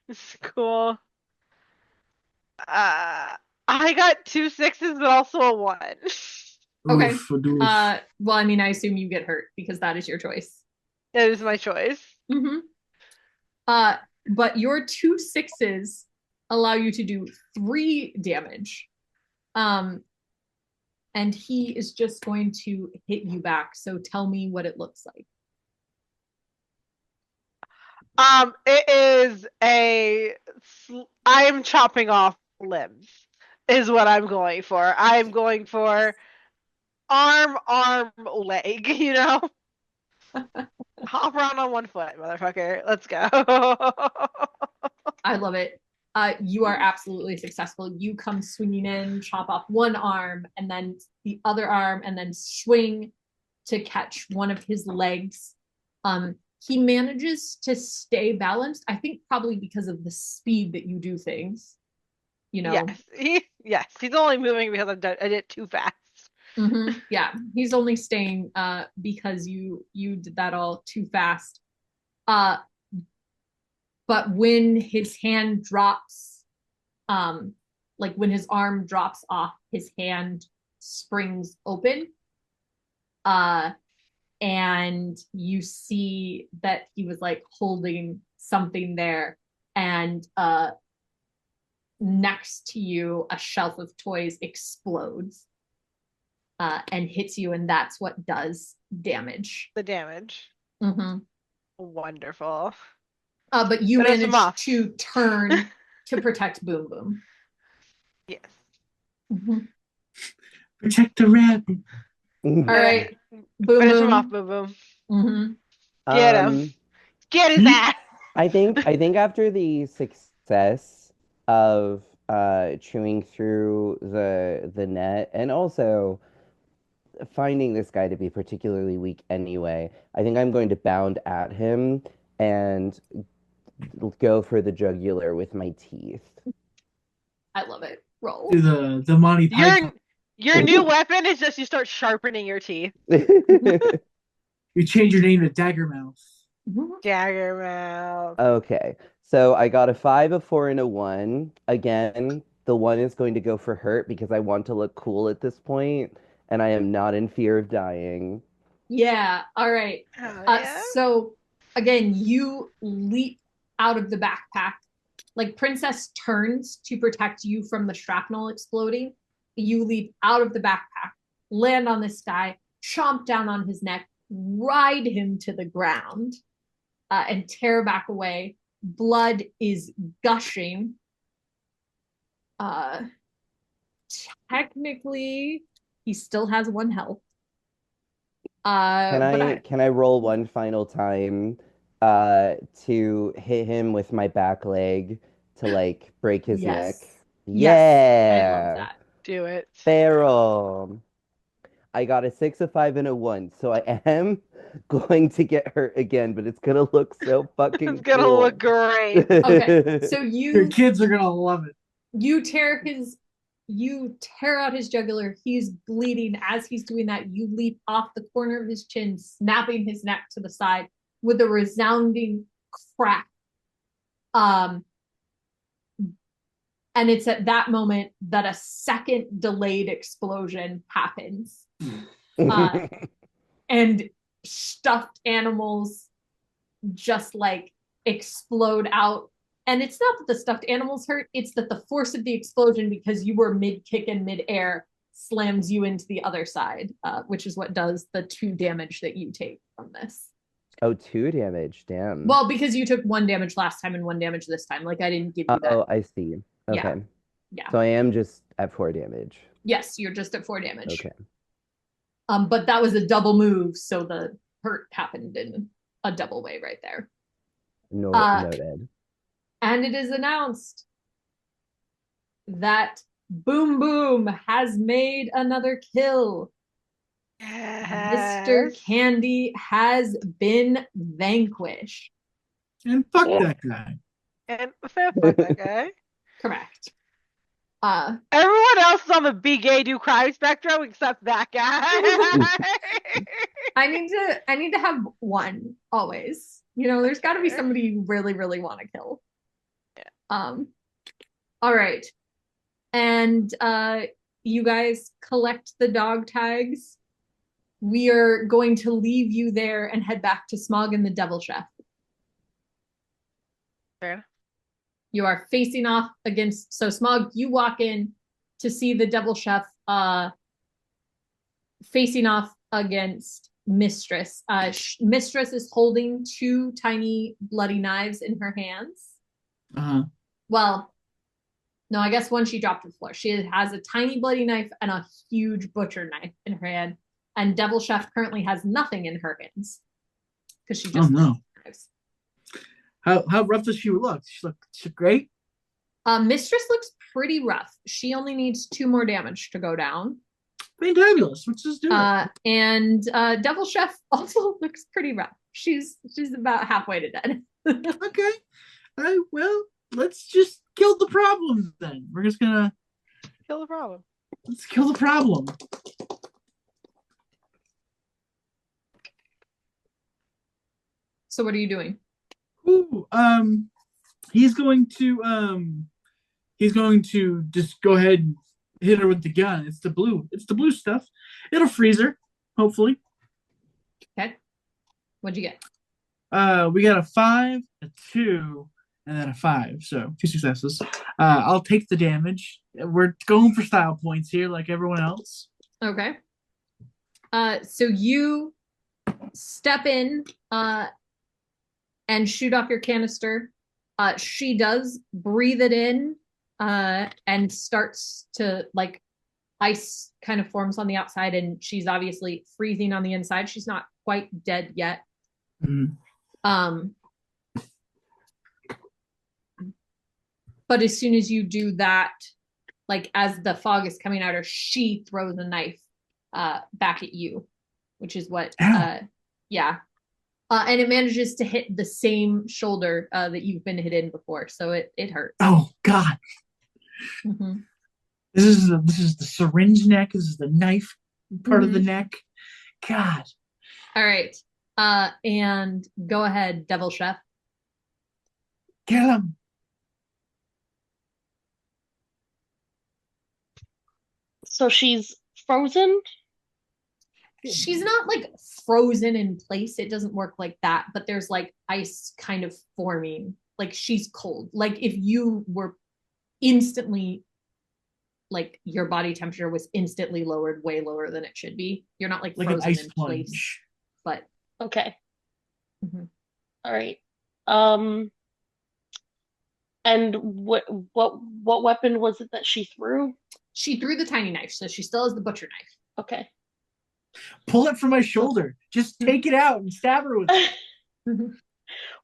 It's cool. I got 2 6s, but also a 1. Okay. Oof, oof. Well, I mean, I assume you get hurt because that is your choice. That is my choice. Mm-hmm. But your 2 6s allow you to do 3 damage. And he is just going to hit you back. So tell me what it looks like. It is I am chopping off limbs, is what I'm going for. I'm going for arm, leg, you know? Hop around on 1 foot, motherfucker. Let's go. I love it. You are absolutely successful. You come swinging in, chop off one arm, and then the other arm, and then swing to catch one of his legs. He manages to stay balanced, I think probably because of the speed that you do things. You know? Yes, he's only moving because I did it too fast. Mm-hmm. Yeah, he's only staying because you did that all too fast. But when his hand drops, like when his arm drops off, his hand springs open. And you see that he was like holding something there, and next to you, a shelf of toys explodes and hits you, and that's what does damage. The damage. Mm-hmm. Wonderful. But you Finish him off. managed to turn to protect Boom Boom. Yes. Mm-hmm. Protect the rabbit. All right, Boom Finish Boom. him off, Boom Boom. Mm-hmm. Get him. Get his ass. I think after the success of chewing through the net, and also finding this guy to be particularly weak anyway, I think I'm going to bound at him and go for the jugular with my teeth. I love it. Roll. Do the Monty Python. Your new weapon is just you start sharpening your teeth. You change your name to Daggermouth. Dagger mouth. Okay, so I got a 5, a 4, and a 1. Again, the 1 is going to go for hurt because I want to look cool at this point, and I am not in fear of dying. Yeah. All right. Oh, yeah. So again, you leap out of the backpack. Like Princess turns to protect you from the shrapnel exploding. You leap out of the backpack, land on this guy, chomp down on his neck, ride him to the ground, and tear back away. Blood is gushing. Uh, Technically, he still has 1 health. Can I roll one final time to hit him with my back leg to like break his neck? Yes, I love Yeah. that. Do it. Barrel. I got a 6, a 5, and a 1, so I am going to get hurt again, but it's gonna look so fucking It's gonna cool. look great. Okay, so Your kids are gonna love it. you tear out his jugular. He's bleeding. As he's doing that, you leap off the corner of his chin, snapping his neck to the side with a resounding crack. And it's at that moment that a second delayed explosion happens. And stuffed animals just like explode out. And it's not that the stuffed animals hurt, it's that the force of the explosion, because you were mid-kick and mid-air, slams you into the other side, which is what does the 2 damage that you take from this. Oh, 2 damage. Damn. Well, because you took 1 damage last time and 1 damage this time. Like, I didn't give you that. Oh, I see. Okay. Yeah. So I am just at 4 damage. Yes, you're just at 4 damage. Okay. But that was a double move, so the hurt happened in a double way right there. Noted. And it is announced that Boom Boom has made another kill. Yes. Mr. Candy has been vanquished. And fuck that guy. And fuck that guy. Correct. Everyone else is on the be gay do crime spectrum except that guy. I need to have one always. You know, there's got to be somebody you really, really want to kill. Yeah. All right. And you guys collect the dog tags. We are going to leave you there and head back to Smog and the Devil Chef. Fair. You are facing off against, so Smog, you walk in to see the Devil Chef facing off against Mistress. Mistress is holding 2 tiny bloody knives in her hands. Well, no, I guess one she dropped to the floor. She has a tiny bloody knife and a huge butcher knife in her hand. And Devil Chef currently has nothing in her hands because she just knives. How rough does she look? She look great? Mistress looks pretty rough. She only needs 2 more damage to go down. Fantabulous. Let's just do it. And Devil Chef also looks pretty rough. She's about halfway to dead. Okay. All right, well, let's just kill the problem then. We're just gonna Kill the problem. let's kill the problem. So what are you doing? Ooh, he's going to just go ahead and hit her with the gun. It's the blue stuff. It'll freeze her, hopefully. Okay. What'd you get? We got a 5, a 2, and then a 5. So 2 successes. I'll take the damage. We're going for style points here, like everyone else. Okay. So you step in and shoot off your canister. She does breathe it in and starts to, like, ice kind of forms on the outside, and she's obviously freezing on the inside. She's not quite dead yet. But as soon as you do that, like as the fog is coming at her, she throws a knife back at you, which is what yeah. And it manages to hit the same shoulder that you've been hit in before, so it hurts. Oh God. This is the syringe neck. This is the knife part of the neck. God. All right. And go ahead, Devil Chef. Kill him. So she's frozen? she's not like frozen in place. It doesn't work like that, but there's like ice kind of forming. Like she's cold. Like if you were instantly, like your body temperature was instantly lowered way lower than it should be. You're not like Like frozen an ice in plunge. place, but Okay. Mhm. All right. And what weapon was it that she threw? she threw the tiny knife, so she still has the butcher knife. Okay. Pull it from my shoulder. Just take it out and stab her with it.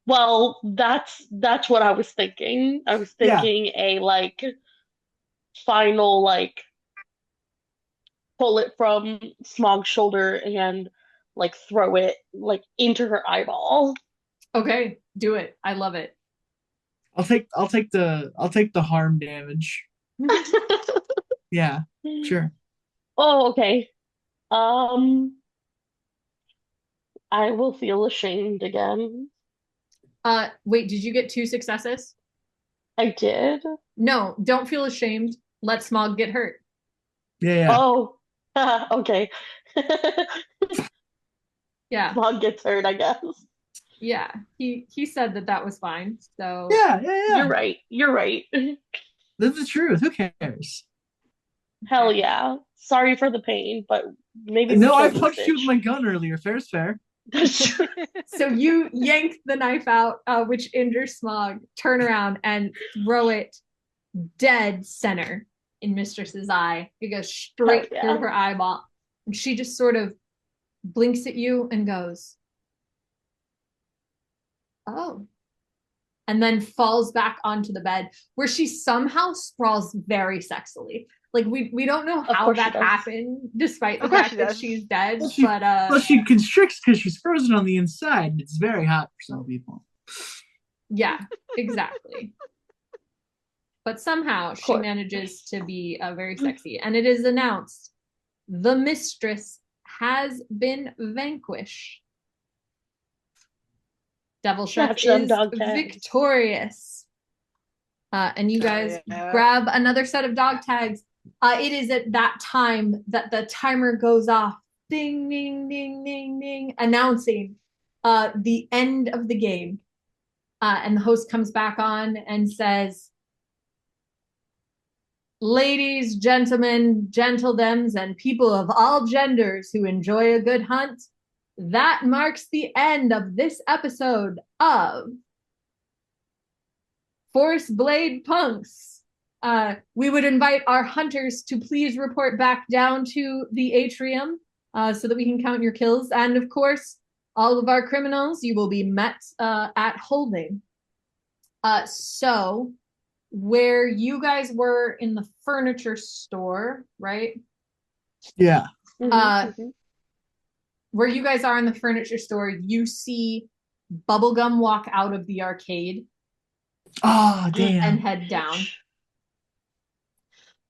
Well, that's what I was thinking. I was Yeah. thinking a like final like pull it from Smog's shoulder and like throw it like into her eyeball. Okay, do it. I love it. I'll take the harm damage. Yeah, sure. Oh, okay. I will feel ashamed again. Wait, did you get 2 successes? I did. No, don't feel ashamed. Let Smog get hurt. Yeah. Oh, okay. Yeah. Smog gets hurt, I guess. Yeah. He said that was fine. So Yeah. You're right. You're right. That's the truth. Who cares? Hell yeah. Sorry for the pain, but maybe No, I kill this punched you with bitch. my gun earlier. Fair's fair. That's true. So you yank the knife out, which injures Smog, turn around and throw it dead center in Mistress's eye. It goes straight Hell yeah. through her eyeball. And she just sort of blinks at you and goes, "Oh." And then falls back onto the bed where she somehow sprawls very sexily. Like we don't know how course she that does. happened, despite the Of course fact she that does. she's dead. Well, she constricts because she's frozen on the inside. It's very hot for some people. Yeah, exactly. But somehow she course. manages to be very sexy. And it is announced the mistress has been vanquished. Devil Chef Snatch them is dog tags. victorious. And you guys grab another set of dog tags. It is at that time that the timer goes off. Ding, ding, ding, ding, ding, announcing the end of the game. And the host comes back on and says, "Ladies, gentlemen, gentledems, and people of all genders who enjoy a good hunt, that marks the end of this episode of Force Blade Punks. We would invite our hunters to please report back down to the atrium so that we can count your kills. And of course, all of our criminals, you will be met at holding." So where you guys were in the furniture store, right? Yeah. Where you guys are in the furniture store, you see Bubblegum walk out of the arcade. Oh, damn. And head down.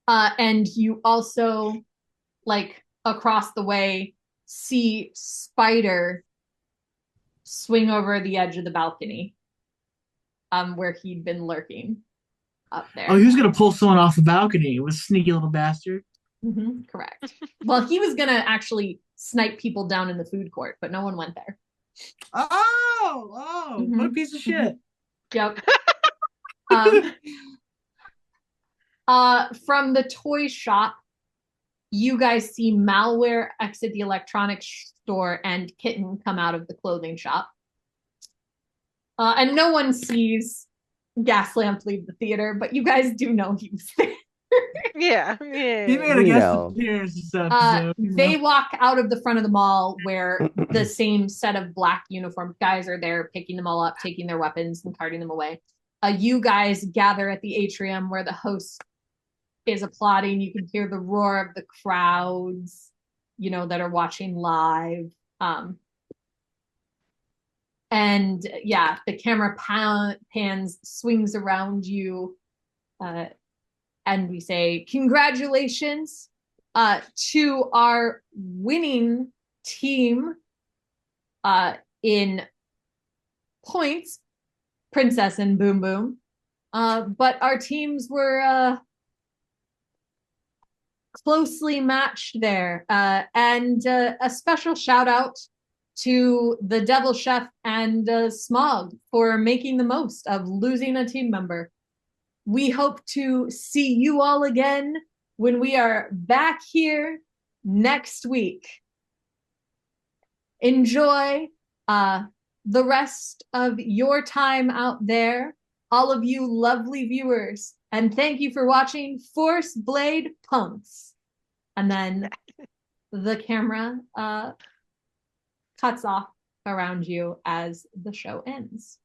And you also, like, across the way, see Spider swing over the edge of the balcony, where he'd been lurking up there. Oh, he was gonna pull someone off the balcony. It was a sneaky little bastard. Mm-hmm, correct. Well, he was gonna actually snipe people down in the food court, but no one went there. Oh, what a piece of shit. Yep. From the toy shop, you guys see Malware exit the electronics store and Kitten come out of the clothing shop. And no one sees Gaslamp leave the theater, but you guys do know he was there. Yeah. He made a guest appearance this episode. They walk out of the front of the mall where the same set of black uniformed guys are there, picking them all up, taking their weapons and carting them away. You guys gather at the atrium where the host is applauding. You can hear the roar of the crowds, that are watching live. And yeah, the camera pans, swings around you, and we say, "Congratulations to our winning team in points, Princess and Boom Boom. But our teams were closely matched there. And a special shout out to the Devil Chef and Smog for making the most of losing a team member. We hope to see you all again when we are back here next week. Enjoy the rest of your time out there, all of you lovely viewers. And thank you for watching Force Blade Punks. And then the camera cuts off around you as the show ends.